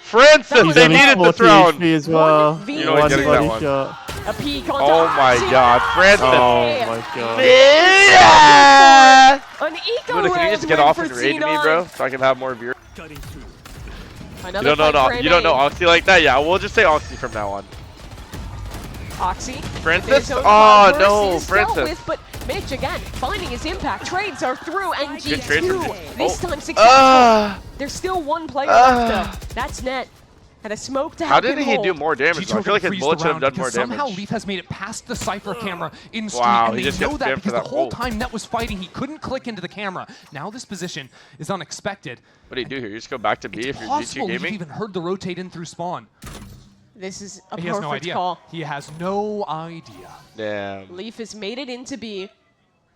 Francis, He's they only needed 40 this round. HP as well. You know he's One getting body that one. shot. A peek on Oh my God, Francis. Oh my God. Yeah! An eco Dude, can you just get win off for and raid me, C9. bro? So I can have more viewers. Another You don't know, fight for you don't know MA. Oxy like that? Yeah, we'll just say Oxy from now on. Oxy. Francis? His own Oh, cloud no, burst is dealt Francis. with, but Mitch again finding his impact. Trades are through, and Good trade from G2 G2. this Oh. time successful. There's still one player left though. That's Net. And a smoke to How help did him he hold. do more damage? G2 Though? I feel like his freeze the bullets should have round done more because somehow damage. Leaf has made it past the Cypher camera in stream, Wow, and he they just know gets that jammed for because the that whole ult. time Net was fighting, he couldn't click into the camera. Now this position is unexpected. What do you do here? You just go back to B if you're Possible G2 Leaf gaming? even heard the rotate in through spawn. This is a He has no perfect idea. call. He has no idea. Damn. Leaf has made it into B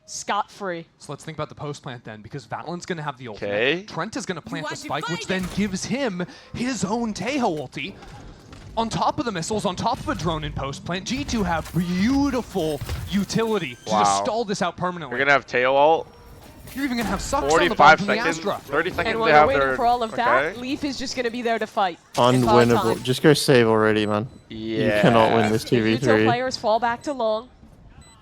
scot-free. So let's think about the post plant then, because Valen's going to have the ultimate. Okay. Trent is going to plant the spike, which then gives him his own Tejo ulti. On top of the missiles, on top of a drone in post plant, G2 have beautiful utility to just Wow. stall this out permanently. We're gonna have Teo ult. You're even going to have Sucks on the 45 bottom from the seconds. Astra. 30 seconds And while they they're have waiting their... for all of that, okay. Leaf is just going to be there to fight. and buy Unwinnable. time. Just go save already, man. Yeah. You cannot win this The Utah 2v3. players fall back to long.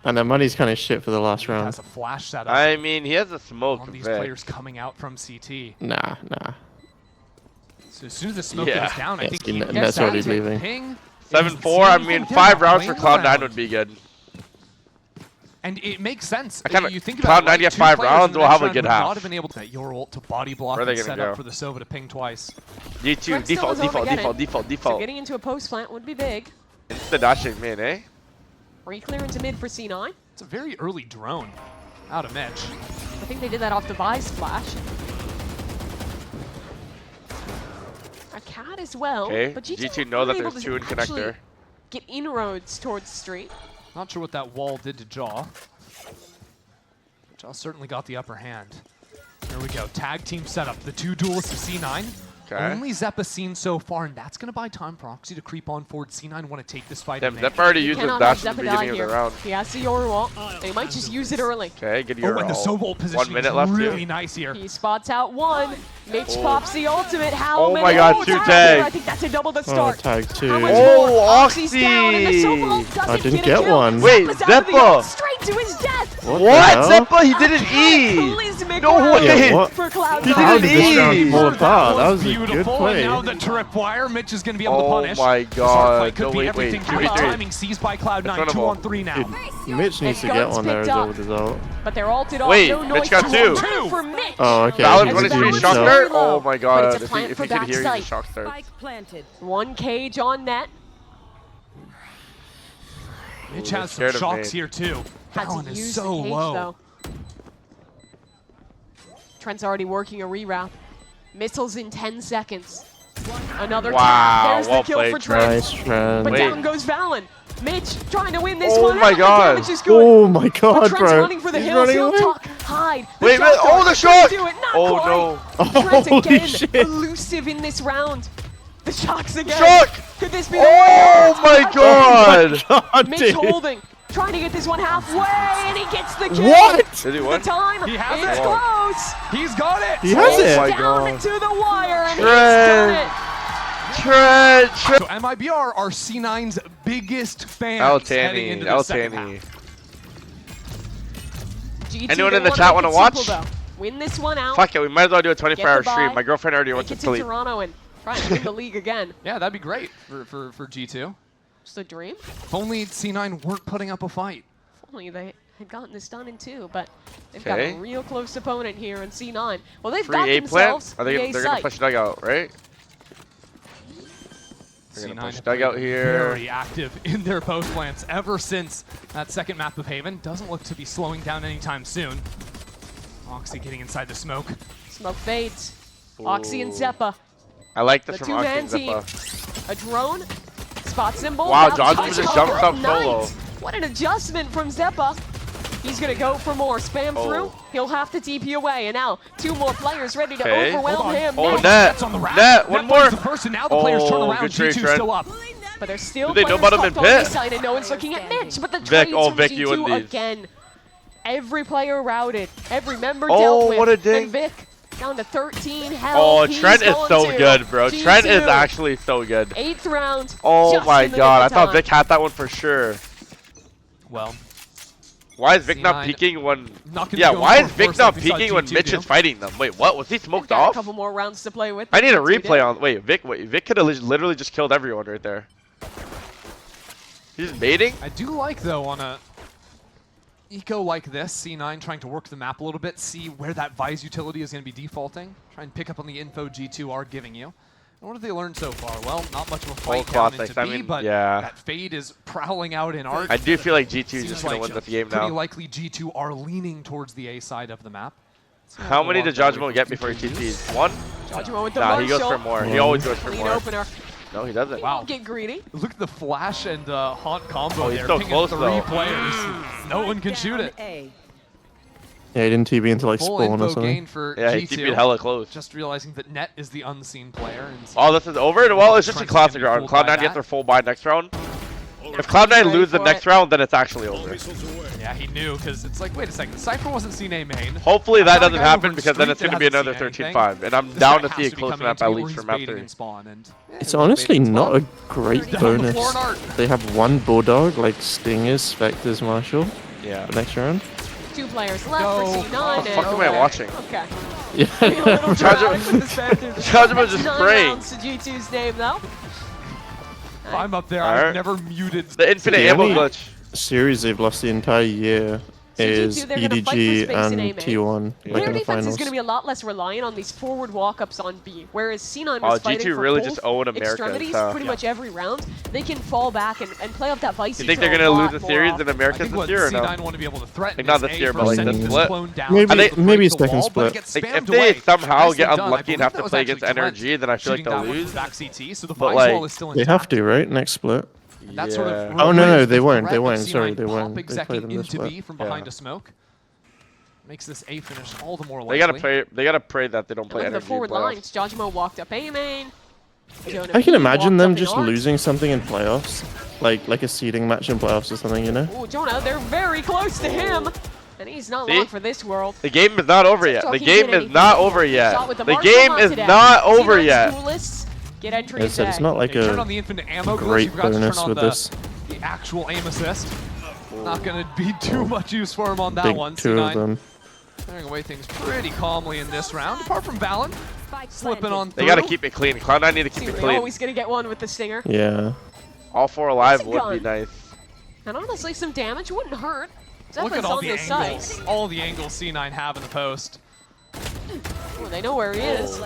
And their money's kind of shit for the last He round. has a flash setup I mean, he has a smoke on these Vic. players coming out from CT. Nah. So as soon as the smoke Yeah. goes down, I Yeah, think see, he Net's gets already out to leaving. ping. 7-4, I mean, 5 rounds for Cloud9 would be good. And it makes sense. I kinda- You think about Cloud9 it, get two 5 players in rounds, the we'll next have a round good would half. not have been able to your ult to body block Where are they and gonna set go? up for the Sova to ping twice. G2, Trent still default, is Armageddon. So default. getting into a post plant would be big. It's the dashing man, eh? Re-clear into mid for C9. It's a very early drone out of Mitch. I think they did that off the Vice flash. A cat as well. Okay, But G2 know that were able there's to 2 in actually connector. Get inroads towards Street. Not sure what that wall did to Jaw. Jaw certainly got the upper hand. Here we go, tag team setup. The two duelists of C9. Okay. Only Zeppa seen so far, and that's going to buy time for Oxy to creep on forward. C9 want to take this fight. Damn, in Zep May. already He used his cannot dash have at the Zeppa die beginning of here. the round. He has the Yoru wall. They might just use it early. Okay, good your Oh, and the ult. Sova position 1 minute is left really here. nice here. He spots out one. Mitch Oh. pops the ultimate. How Oh many? my God, 2 tag. tags. I think that's a double the Oh, start. tag How 2. much Oh, more? Oxy's down, and the Oxy. Sova ult doesn't I didn't get a get kill. one. Wait, Zeppa's out of the Zeppa. ult, straight to his death. What? What? the hell? Zeppa, he didn't eat! Cataclysmic No round way! Yeah, what? for Cloud9. How did this round Ease. fall apart? That was a beautiful, good play. and now the tripwire. Mitch is going to be able to Oh punish. my This hard God. fight could No, be wait, everything. wait, Great 2v3. timing seized by Cloud9. Front of 2 him. on 3 now. Dude, Mitch needs to get guns one there as picked well up. with his ult. But they're ulted off. Wait, no Mitch noise got to two. one for Mitch. Oh, okay. Valid As going a to team, see so- shock very start? low, Oh my but God. it's a If plant he for could hear you, backside. shock start. Planted. One cage on net. Mitch they're has some scared of shocks me. here too. Had That one to is use so the cage, low. though. Trent's already working a reroute. Missiles in 10 seconds. Another Wow, tap. There's well the kill played, for Trent. Nice, Trent. But Wait. down goes Valen. Mitch trying to win this Oh one. my out. God. The damage is good. Oh my But God, Trent's bro. running for the He's hills. running He'll away. tuck, hide. The Wait, shock oh, the dart shock! couldn't do it, not Oh quite. no. Trent Holy again, shit. elusive in this round. The shocks again. Shock! Could this be the Oh one? my Again. God! God, Mitch dude. holding, trying to get this one halfway, and he gets the kill. What? Did he The win? time He has is it. close. He's got it. He has Oh it. my Down God. to the wire, and Trent. he's done it. Trent! So MIBR are C9's biggest fans heading into the second Tanny. half. G2 Anyone in they the chat wanna wanna make it simple, watch? though. Win this one out. Fuck it, we might as well do a Get 24-hour the stream. bye. My girlfriend already Make went to it to sleep. Toronto and try and win the league again. Yeah, that'd be great for G2. Just a dream. If only C9 weren't putting up a fight. If only they had gotten this done in 2, but they've got Okay. a real close opponent here in C9. Well, they've Free got A themselves plant? Are they the A they're gonna site. push dugout, right? We're gonna C9 push have dugout been here. very active in their post plants ever since that second map of Haven. Doesn't look to be slowing down anytime soon. Oxy getting inside the smoke. Smoke fades. Oxy and Zeppa. I like this The from Oxy two-man and team. Zeppa. A drone. Spot symbol. Wow, Now Johnson touch just ball. jumped up Nice. solo. What an adjustment from Zeppa. He's gonna go for more. Spam through. He'll have to TP away. And now 2 more players ready to Okay. overwhelm him. Oh, Next. net. That's on the rack. Net, one Net finds more. the first, and now the players turn Oh, around. good trade, G2 Trent. still up. But there's still Do they know players about him in tucked on this pit? side, and no one's looking at Mitch. But the Vic, trades oh, from Vic, you G2 win these. again. Every player routed. Every member Oh, dealt with. what a ding. And Vic down to 13 health. Oh, He's Trent is going so to good, bro. G2. Trent is actually so good. 8th round. Oh just my in the god, I nick of thought time. Vic had that one for sure. Well, Why is Vic not C9 peeking when... not gonna Yeah, go why for is Vic first not like we saw peeking when G2 Mitch do. is fighting them? Wait, what? Was he We've smoked got a off? couple more rounds to play with. I need a That's what we replay did. on... Wait, Vic could have literally just killed everyone right there. He's baiting? I do like, though, on a eco like this, C9 trying to work the map a little bit, see where that Vise utility is going to be defaulting, try and pick up on the info G2 are giving you. And what have they learned so far? Well, not much of a fight down classics. into I B, mean, but yeah. that Fade is prowling out in Arc. I do feel like G2 is Seems just going to like win this game pretty now. likely G2 are leaning towards the A side of the map. How many did Judgment get before he TPs? 1? Judgment with the Nah, he goes Marshall. for more. He always goes for Clean more. opener. No, he doesn't. Wow. Don't get greedy. Look at the Flash and Haunt combo Oh, he's there, so pinging close, 3 though. players. No one can shoot it. Yeah, he didn't TB into like Full spawn or info something. gain for Yeah, he G2. TP'd hella close. Just realizing that Net is the unseen player. And Oh, this is over? Well, it's just a Trent's classic gonna be round. fooled by Cloud9 gets that. their full buy next round. If Cloud9 lose the for next it. round, then it's actually over. Yeah, he knew, because it's like, wait a second, Cypher wasn't seen A main. Hopefully I that found a doesn't guy over happen in because then Street it's going to that be hasn't another seen 13-5. And I'm This down guy to has see a be close coming map into at me least where from he's map baiting 3. and spawn, and It's honestly not a great Down the bonus. floor and Art. They have 1 Bulldog, like Stingers, Spectres, Marshall, Yeah. the next round. 2 players left Go. for C9. What the fuck am I okay. watching? Okay. Yeah. A little dramatic with this man through the Judgment That's just 9 praying. rounds to G2's name, though. If I'm up there, Alright. I've never muted. The infinite The ammo only- glitch. Series they've lost the entire year is they're gonna fight for EDG space in and A-main. T1, Yeah. like Their in the defense finals. is going to be a lot less reliant on these forward walk-ups on B, whereas C9 Oh, was fighting G2 for really both just own America, extremities so- pretty much every round. They can fall back and play up that Vice You think they're util going a to lot lose the more series often. in I America think this what year or C9 no? want to be able to threaten Like, not is this A, year, for but, like, sending the the split. clone down, Maybe- to break maybe the second wall, but it split. gets Like, spammed if they away. somehow Nicely get done. unlucky I and have believe to that play was against actually Trent NRG, then I feel like shooting they'll down with lose. the back CT, so the But, Vise like, wall is still They intact. have to, right? Next split. And that sort of Oh, no, removes they the weren't, threat they of weren't, C9 sorry, they weren't. pop They execing played them this into split. B from Yeah. behind a smoke. Makes this A finish all the more likely. They gotta pray that they don't play Look at the energy in forward playoffs. lines. Jajimo walked up A main. I can imagine them just losing. losing something in playoffs, like a seeding match in playoffs or something, you know? Oh, Jonah, they're very close to him. And he's not See? long for this world. The game is not over yet. The Talking game good is anything. not over yet. Shot with the The Marshall game on is today. not over C9's yet. duelists get entry Like I said, it's today. not like They turn on a the infinite ammo glitch. great You forgot to turn bonus on with the, this. the actual aim assist. Not going to be too much use for him on that Big one. 2 of C9 them. clearing away things pretty calmly in this round. Apart from Valen, slipping on through. They gotta keep it clean. Cloud9 need to keep See, it they're clean. always going to get one with the Stinger. Yeah. All 4 alive That's a would be gun. nice. And honestly, some damage wouldn't hurt. Look Zeppa's at all on the this angles. side. All the angles C9 have in the post. Well, they know where he is.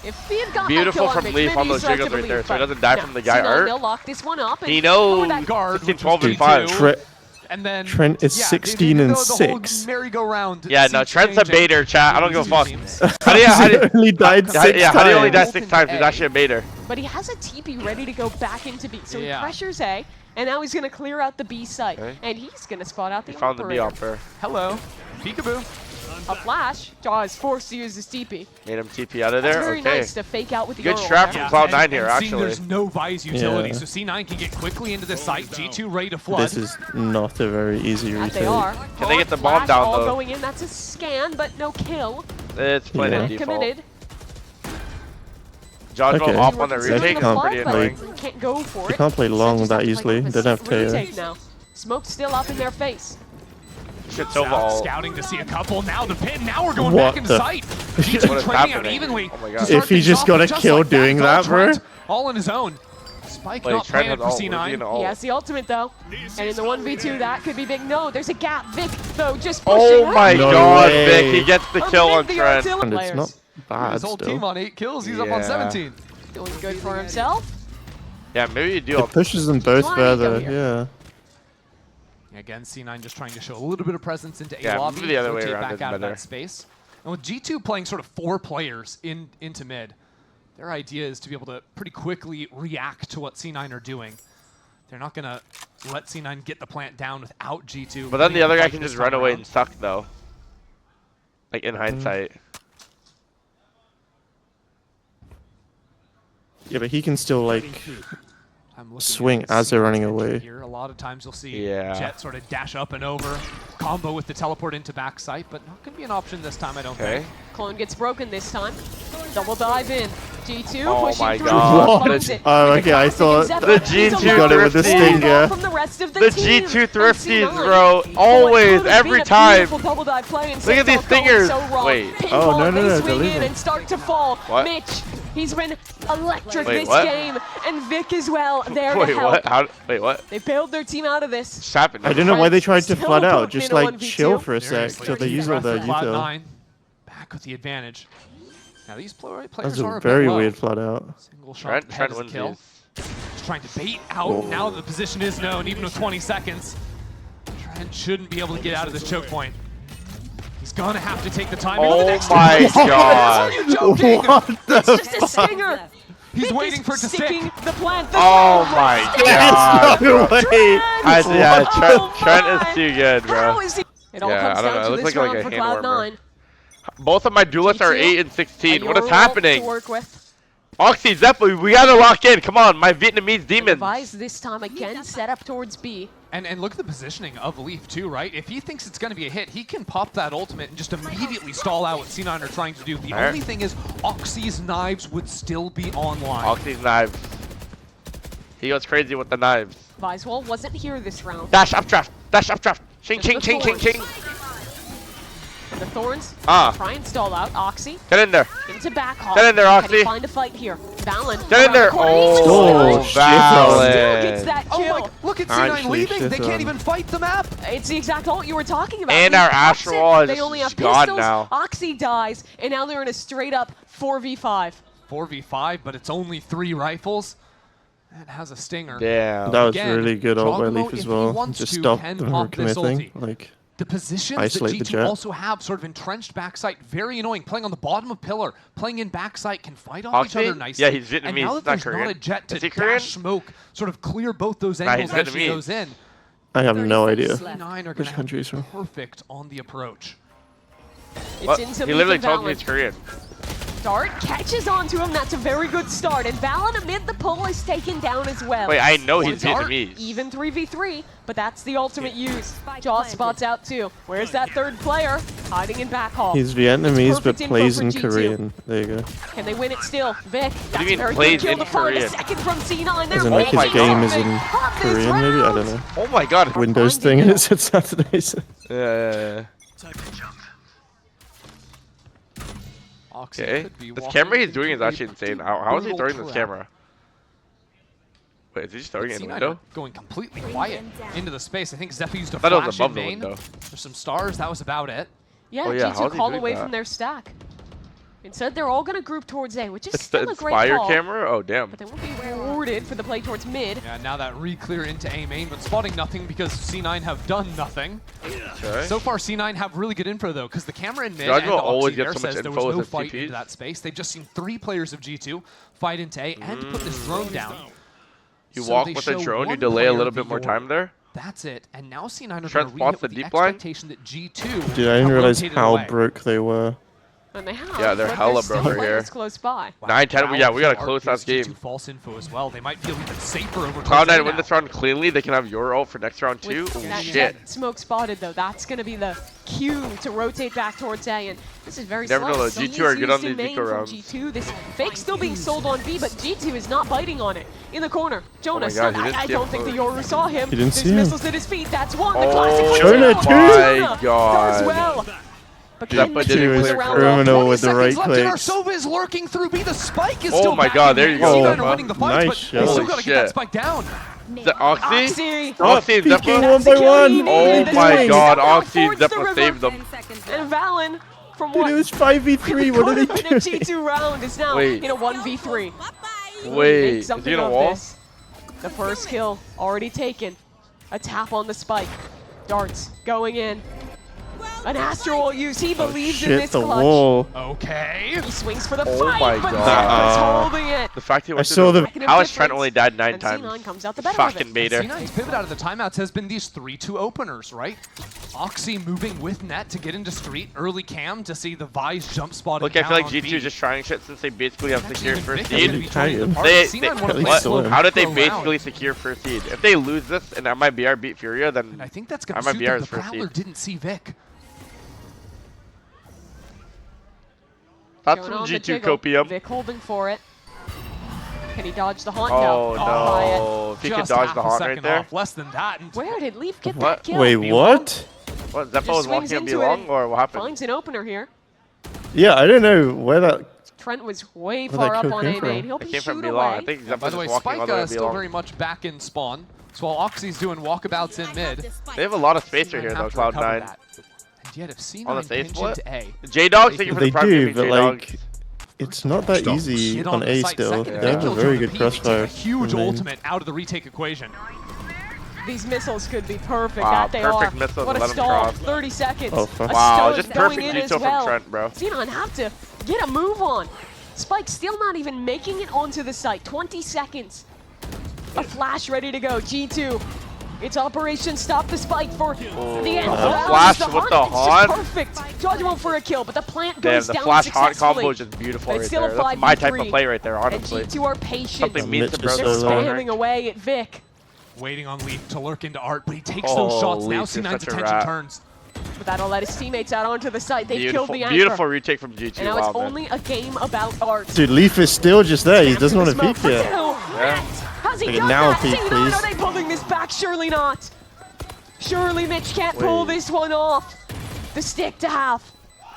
If he had gotten Beautiful that kill from on Leaf Mitch, on maybe those you start jiggles to right there, believe, so he but doesn't die no. from the guy C9, Art. They'll lock this one up. And He knows. that Guard, 16, which 12, was and 5. G2. And then Trent is yeah, 16 they and do the whole 6. merry-go-round. Yeah, no, seat Trent's a changing baiter, chat. I don't give a between fuck. teams. How do you, Only died how 6 do you only die times. 6 times? He's actually a baiter. But he has a TP ready to go back into B. So Yeah. he pressures A, and now he's going to clear out the B site. Okay. And he's going to spot out the He found the B operator. offer. Hello, peekaboo. A flash. Jaw is forced to use his TP. Made him TP out of That's there. very Okay. nice to fake out with the Good Earl trap there. from Cloud9 and here, seeing actually. there's no Vise utility, Yeah. so C9 can get quickly into the site. G2 ready to flood. This is not a very easy That they retake. are. Can they get the bomb Flash down, all though? going in. That's a scan, but no kill. It's playing Yeah. in And default. committed. Judgment Okay. off on the They retake. can't Pretty play. annoying. Can't go for They it. can't play long Just that have to easily. play They don't have KO. retake now. Smoke's still up in their face. Shit so ball. Scouting to see a couple. Now the pin. Now we're going What back into the- sight. What G2 is trading out happening? evenly. Oh my to God. start If he things just off, got a just kill like doing it's all that, bro. Trent, all on his own. Spike Wait, not Trent planted has for ult. We're being C9. ult. He has the ultimate though. And in the 1v2 that could be big. No, there's a gap. Vic though just pushing. Oh my No god, way. Vic. He gets the kill on Amid the Trent. artillery And it's players. not bad His whole still. team on 8 kills. He's up on Yeah. 17. Doing good for himself. Yeah, maybe you do. It pushes them both Flying further. here. Yeah. Again, C9 just trying to show a little bit of presence into Yeah, A lobby, maybe the other way rotate around back is out of better. that space. And with G2 playing sort of 4 players into mid, their idea is to be able to pretty quickly react to what C9 are doing. They're not going to let C9 get the plant down without G2. But then the other guy can this just time run away around. and suck, though. Like, in hindsight. Yeah, but he can still like I'm looking swing at as they're C9's running entry away. Here. A lot of times you'll see Yeah. Jet sort of dash up and over, combo with the teleport into backside, but not going to be an option this time, I don't Okay. think. Clone gets broken this time. Double dive in. G2 Oh pushing my through. God. Finds The- it Oh, with okay, I classic thought Zephyr. The He's G2 alone got it with the thrifty. stinger. From the rest of the The team. G2 And thrifties, C9, bro. for what Always, could have every been a time. beautiful double dive play, and Look at these it's all going stingers. so wrong. Wait. Pinball, Oh, no, no, they no, swing delete in it. and start to fall. What? Mitch, he's been electric Wait, this what? game, and Vic as well. There Wait, to help. what? How? Wait, what? They bailed their team out of this. What's happening? I don't know why they tried to Still flood out. put Just in a like 1v2. chill for a sec Seriously, till they use all their Cloud9 util. back with the advantage. Now these players That's are a a very bit low. weird flood out. Single shot, Trent head wins kill. these. Just trying to bait out. Oh. Now the position is known, even with 20 seconds. Trent shouldn't be able to get out of this choke point. He's gonna have to take the time. Oh into the next my one. God. Are you joking? What the It's just a stinger. He's Vic waiting is for it to sticking stick. the plant. Oh my God. no way! Yeah, Oh Trent my. is too good, How bro. is he? It all Yeah, comes I don't down know. It to looks this like round a for hand Cloud9. Both of my duelists are G2, 8 and 16. a What is Euro happening? To work with. Oxy, Zeppo, we gotta lock in. Come on, my Vietnamese demons. Device this time again set up towards B. And look at the positioning of Leaf too, right? If he thinks it's going to be a hit, he can pop that ultimate and just immediately stall out what C9 are trying to do. The Alright. only thing is Oxy's knives would still be online. Oxy's knives. He goes crazy with the knives. Viswall wasn't here this round. Dash up draft. Dash up draft. Ching, Just ching, the ching, ching, ching. And the Thorns try and stall out. Oxy Get in there. into back hall. Get in there, Can he Oxy. find a fight here? Valen. Get in around there. the corner. He's Oh, shit. still gets Valen. that Oh kill. my, look at Actually, C9 leaving. shit They can't on. even fight the map. It's the exact ult you were talking about. And They our pops Astral it, Wall is They only have gone pistols. now. Oxy dies, and now they're in a straight up 4v5. 4v5, but it's only 3 rifles. That has a stinger. Damn. That was Again, really good ult by Jogamo, Leaf if as he well. wants Just to, stop can them pop from this committing. ulti. Like, The positions Isolate the that G2 jet. also have sort of entrenched backside, very annoying. Playing on the bottom of pillar, playing in backside, can fight off each Oxy? other nicely. Yeah, he's Vietnamese, And now that not there's Korean. not a jet to Is he Korean? dash smoke, sort of clear both those Nah, angles he's as she Vietnamese. goes in. I have no idea. C9 are Which going to country have he's from. perfect on the approach. It's What? into He literally Leaf and told me Valen. he's Korean. Dart catches onto him. That's a very good start. And Valen amid the pull is taken down as well. Wait, I know he's Dart. Vietnamese. Even 3v3, but that's the ultimate use. Jaw spots out too. Where's that third player? Hiding in back hall. He's Vietnamese but perfect info plays for in G2. Korean. There you go. Can they win it still? Vic, that's you mean a very plays good kill in to find Korean? a second from C9. They're As in Oh like my his game is moving in up this Korean maybe? I round. don't know. Oh my God. Windows thing finding and it said Saturdays. Yeah. Oxy Okay. could be This walking camera he's into doing is a actually insane. pretty How is he brutal throwing this trap. camera? Wait, is he just throwing it in the C9 window? are going completely quiet into the space. I think Zephyr used a I thought it was flash above in the main. window. There's some stars. That was about it. Yeah, Oh, yeah, how's G2 he call doing away that? from their stack. Instead, they're all going to group towards A, which is It's the still a great Inspire call. camera? Oh, damn. But they won't be rewarded for the play towards mid. Yeah, now that re-clear into A main, but spotting nothing because C9 have done nothing. Okay. So far, C9 have really good info though, because the camera in mid Jogamo and the always Oxy gets there so much says there info was no with his fight TPs. into that space. They've just seen 3 players of G2 fight into A and put this drone down. You So walk they with a show drone, you one delay a player little bit more VOR. time there. That's it. And now C9 are Trent going to spots re-hit the with the deep line. expectation that G2 Dude, I didn't have realize rotated how away. broke they were. And they have. Yeah, they're but hella there's still broke right players here. close by. Wow, 9-10, yeah, we got a Art close-ass gives game. G2 false info as well. They might feel even safer over Cloud9 towards A win now. this round cleanly. They can have your ult for next round too. With Oh, that shit. jet smoke spotted though, that's going to be the cue to rotate back towards A. And this is very Never slow. know, though. Some G2 are is good on used in these main eco from rounds. G2. This fake still being sold on B, but G2 is not biting on it. In the corner, Jonas. God, he didn't I see don't him think the close. Yoru saw him. He didn't There's see him. missiles at his feet. That's one. The Oh classic Jonah, kill. too? my God. Does well. But Zeppo can the didn't G2 clear around criminal off? with the 20 right seconds left and clicks. Arsova is lurking through B. The spike is Oh still my back God, in there there. you go, C9 Zeppo. are winning the fight, Nice but shot. they still Holy got to get that shit. spike down. The Oxy? Oxy. Oxy and PK Zeppo? one by one. Oh my God, Zeppo Oxy and forwards the Zeppo river. saved them. And Valen, from Dude, what? it was 5v3. What did in he a do? G2 round is now Wait. in a 1v3. Wait, Make is something he in a of wall? this. The first kill already taken. A tap on the spike. Darts going in. An astral use. He believes in Shit, this the clutch. wall. Okay. He swings for the Oh fight, my but God. Zeppa's holding it. The fact he went saw through the- how has Trent only died 9 And times? C9 comes out the better of Fucking it. baiter. C9's pivot out of the timeouts has been these 3-2 openers, right? Oxy moving with net to get into street. Early cam to see the Vise jump spot. Look, I feel like G2 is just trying shit since they basically have secured first seed. How did they basically secure first seed? If they lose this and MIBR beat Furia, then And I think that's going to suit MIBR them. is The first Prowler seed. didn't see Vic. That's Going some on the G2 jiggle. copium. Vic holding for it. Can he dodge the haunt? Oh No. no! If he could Just dodge half the a haunt second right there. off, less than that. And Where did Leaf get What? that kill? Wait, what? What? Zeppo Just was swings walking up into belong, it. or what happened? Finds an opener here. Yeah, I don't know where that. Trent was way Where far that up kill on came A from? main. He'll It be came from shoot belong. away. I think by Zeppo's the way, just walking Spike all the way still belong. very much back in spawn. So while Oxy's doing walkabouts in mid, They have a lot of spacer C9 here though. have to recover Cloud9. that. And yet if C9 On the safe pinch split? into A, J-Dog, thank you for They the prime do, gaming, but J-Dog. like, it's not that easy get on the A site still. second. They If have a kills very on good repeat, they take crossfire. a huge I mean, ultimate out of the retake equation. These missiles could be perfect. Wow, That they perfect are. missiles, What a let 'em stall. cross. 30 seconds. Oh, fuck. A Wow, stun just going perfect in veto as from well. Trent, bro. Xenon have to get a move on. Spike still not even making it onto the site. 20 seconds. A flash ready to go. G2. It's Operation Stop the Spike for the end. Flash with the It's haunt. just perfect. Judgment for a kill, but the plant Damn, goes the down flash haunt successfully. combo is just beautiful It's right still there. a That's my type 5v3. of play right there, And honestly. G2 are patient. Something means to Mitch bro. is They're so low. spamming away at Vic. Waiting on Leaf to lurk into Art, but he takes those Oh, shots. Now Leaf is C9's such a attention rat. turns. But that'll let his teammates out onto the site. They've Beautiful, killed the anchor. beautiful retake from G2. And now Wow, it's man. only a game about art. Dude, Leaf is still just there. He doesn't want to peek yet. Yeah. Has he Okay, done now that? peek, C9, please. are they pulling this back? Surely not. Surely Mitch can't pull Wait. this one off. The stick to half.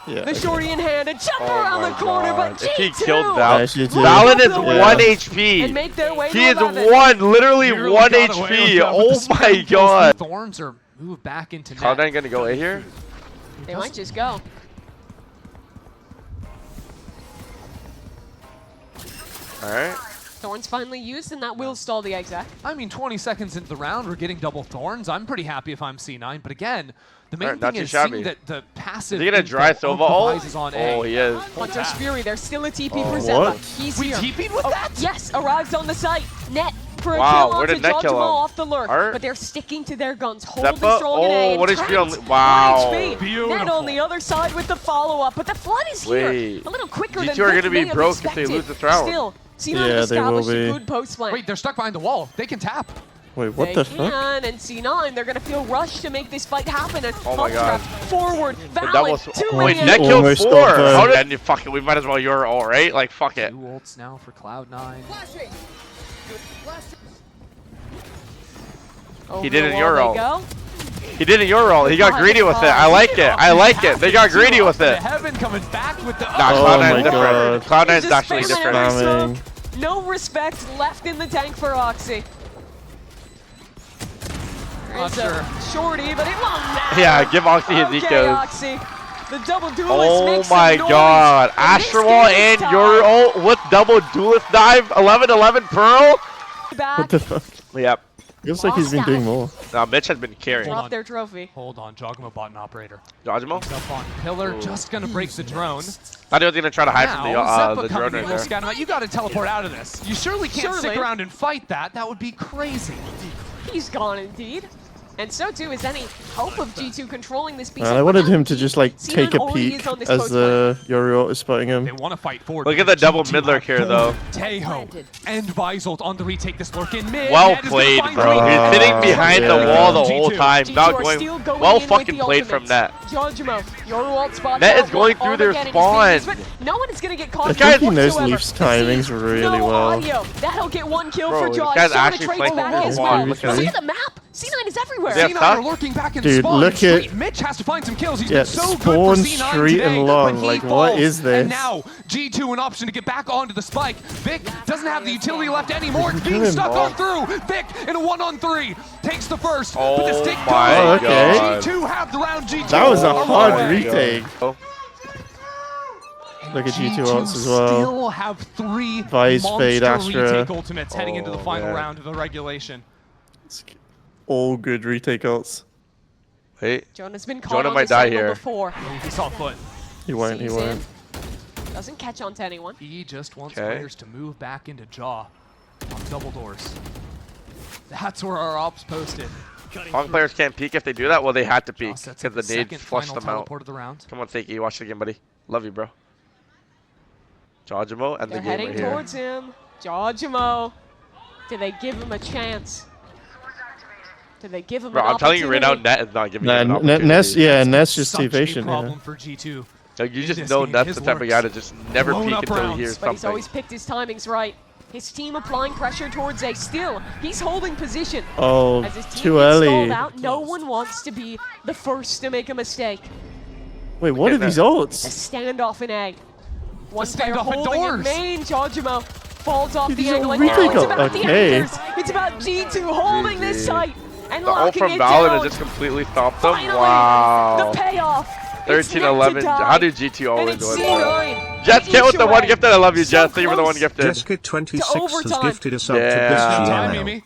Yeah. The okay. shorty in hand. A jump Oh around my the corner, God. but If he G2 killed Val, Nice, G2. Valen is Yeah. 1 and HP. make their way He to is 11. 1, literally Nearly 1 got away with HP. that with Oh the my spam kills. God. Thorns are moved back into net. Cloud9 gonna go A here? They might just go. Alright. Thorns finally used, and that will stall the exec. I mean, 20 seconds into the round, we're getting double Thorns. I'm pretty happy if I'm C9, but again, the main Alright, not thing too is shabby. seeing that the passive Is he gonna info dry of Sova the ult? Vise is on A. Oh, he is. Hunter's Fury, there's still a TP for Oh, Zeppa. what? He's We here. TP'd with Oh, that? yes, arrives on the site. Net for a Wow, kill where onto did Net kill Judgment him? off the lurk. Art? But they're sticking to their guns, holding Zeppa? strong in A. Oh, and what is Trent, she on? 1 Wow. HP. Net Beautiful. on the other side with the follow-up, but the flood is here. Wait. A little quicker G2 than are Vic gonna be may have broke if they expected. lose this round. Still, C9 Yeah, they will established a be. good post flank. Wait, they're stuck behind the wall. They can tap. Wait, what They the fuck? can, and C9, they're gonna feel rushed to make this fight happen. And Oh my God. forward, That Valen, was 2 wait, in. Net killed Almost 4. got burned. How did and fuck it? We might as well Euro ult, right? Like fuck it. 2 ults now for Cloud9. He did Over an the wall Euro. they go. He did a Euro ult. He got greedy with it. I like it. I like it. They got greedy with it. Heaven coming back with the. Nah, Oh Cloud9's my different. God. Cloud9's Just actually spamming different. every Spamming. smoke. No respect left in the tank for Oxy. Not There's a shorty, but it won't matter. Yeah, give Oxy his Okay, ecos. Oxy. The double duelist Oh makes my some God. noise. And this Astral game is and Euro tied. ult with double duelist dive. 11-11 Pearl. Back. What the fuck? Yep. Feels like he's been doing more. Now Mitch has been carrying. Hold Drop on. their trophy. Hold on, Jogma bought an operator. Dodgemo? Up on pillar, Ooh. just gonna break the drone. Thought he was gonna try to hide from Now, Zeppa the coming drone in, right scout him there. out. You gotta teleport out of this. You surely can't stick Surely. around and fight that. That would be crazy. He's gone indeed. And so too is any hope of G2 controlling this piece. Man, I wanted him to just like C9 take a already peek is on this as post the Yoriot is spotting They him. want to fight forward. Look at the double mid lurk here, though. Tejo and Vizolt on the retake. This lurk in mid. Well Ned is gonna played, find bro. Green. He's sitting behind the yeah. wall the whole G2. time, G2 not are going. still going Well in with fucking the played from ultimates. that. Judgmo, your ult spot. Net out, is going one through their Armageddon spawn. is being used, but no one is going to get caught. I think he knows whatsoever. Leaf's timings really no well. Audio. That'll get 1 kill Bro, for this Jaws. guy's Showing actually the traits playing back the as wall. well. Look Look at at the map. C9 is everywhere. Yeah, C9 stop. are lurking back in Dude, spawn. look Street. at- Mitch has to find some kills. He's Yeah, been so good for spawn, C9 street, today, and long. but he Like, what falls. is this? And now G2 an option to get back onto the spike. Vic doesn't have the utility left anymore. It's being Kill him. stuck Oh. on through. Vic in a 1-on-3 takes the first, but Oh the stick my goes. Oh, okay. God. G2 have the round. G2 That was a are hard away. retake. Oh. Look at G2 ults as well. Still have 3 Vice, Fade, monster Astra. retake ultimates heading into the final man. round of the regulation. It's all good retake ults. Wait. Jonah's been caught Jonah on might this die angle here. before. He saw foot. He won't, he Sees won't. in. Doesn't catch on to anyone. He just wants Okay. players to move back into Jaw on double doors. That's where our ops posted. Long players can't peek if they do that. Well, they had to Jaw peek sets because up the nades second flushed final them out. teleport of the round. Come on, Seiki, watch the game, buddy. Love you, bro. Jajimo and the They're game heading right here. towards him. Jajimo. Do they give him a chance? Do they give him Bro, an I'm telling you right now, opportunity? Net is not giving him an opportunity. Ness, yeah, Ness just Such a T-patient. problem Yeah. for G2. Like, you in just this know game. Net's His the type of works. guy to just never Blown peek up until he rounds. hears But he's something. always picked his timings right. His team applying pressure towards A. Still, he's holding position. Oh, As his team too gets early. stalled out, no one wants to be the first to make a mistake. Wait, what at are these that. A ults? standoff in A. One player standoff at holding it doors. main. Jajimo falls off Dude, the these are angle. And retake now it's ult. about the Okay. anchors. It's about G2 holding this GG. site and The ult locking from it Valid down. has just completely stopped them. Finally, Wow. the payoff. It's 13-11. neck to die. How do G2 And always it's win? C9. Jets, get with the one gifted. I love you, So Jets. Thank you for the one close. gifted. Jessica26 has overtime. gifted a sub to Yeah. this Time, GML. Mimi.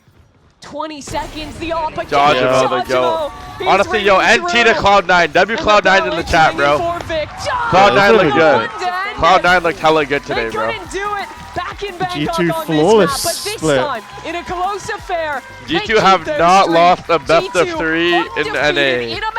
20 seconds, the op again. Jajimo, the goat. Honestly, yo, NT to Cloud9. W Cloud9's in the chat, bro. Cloud9 Yeah, looked good. Cloud9 Cloud9 looked hella good today, They bro. couldn't do it. Back in Bangkok G2 on flawless this map, but this split. time in a close affair. they G2 keep have their not streak. lost a best of G2 3 in undefeated NA. in a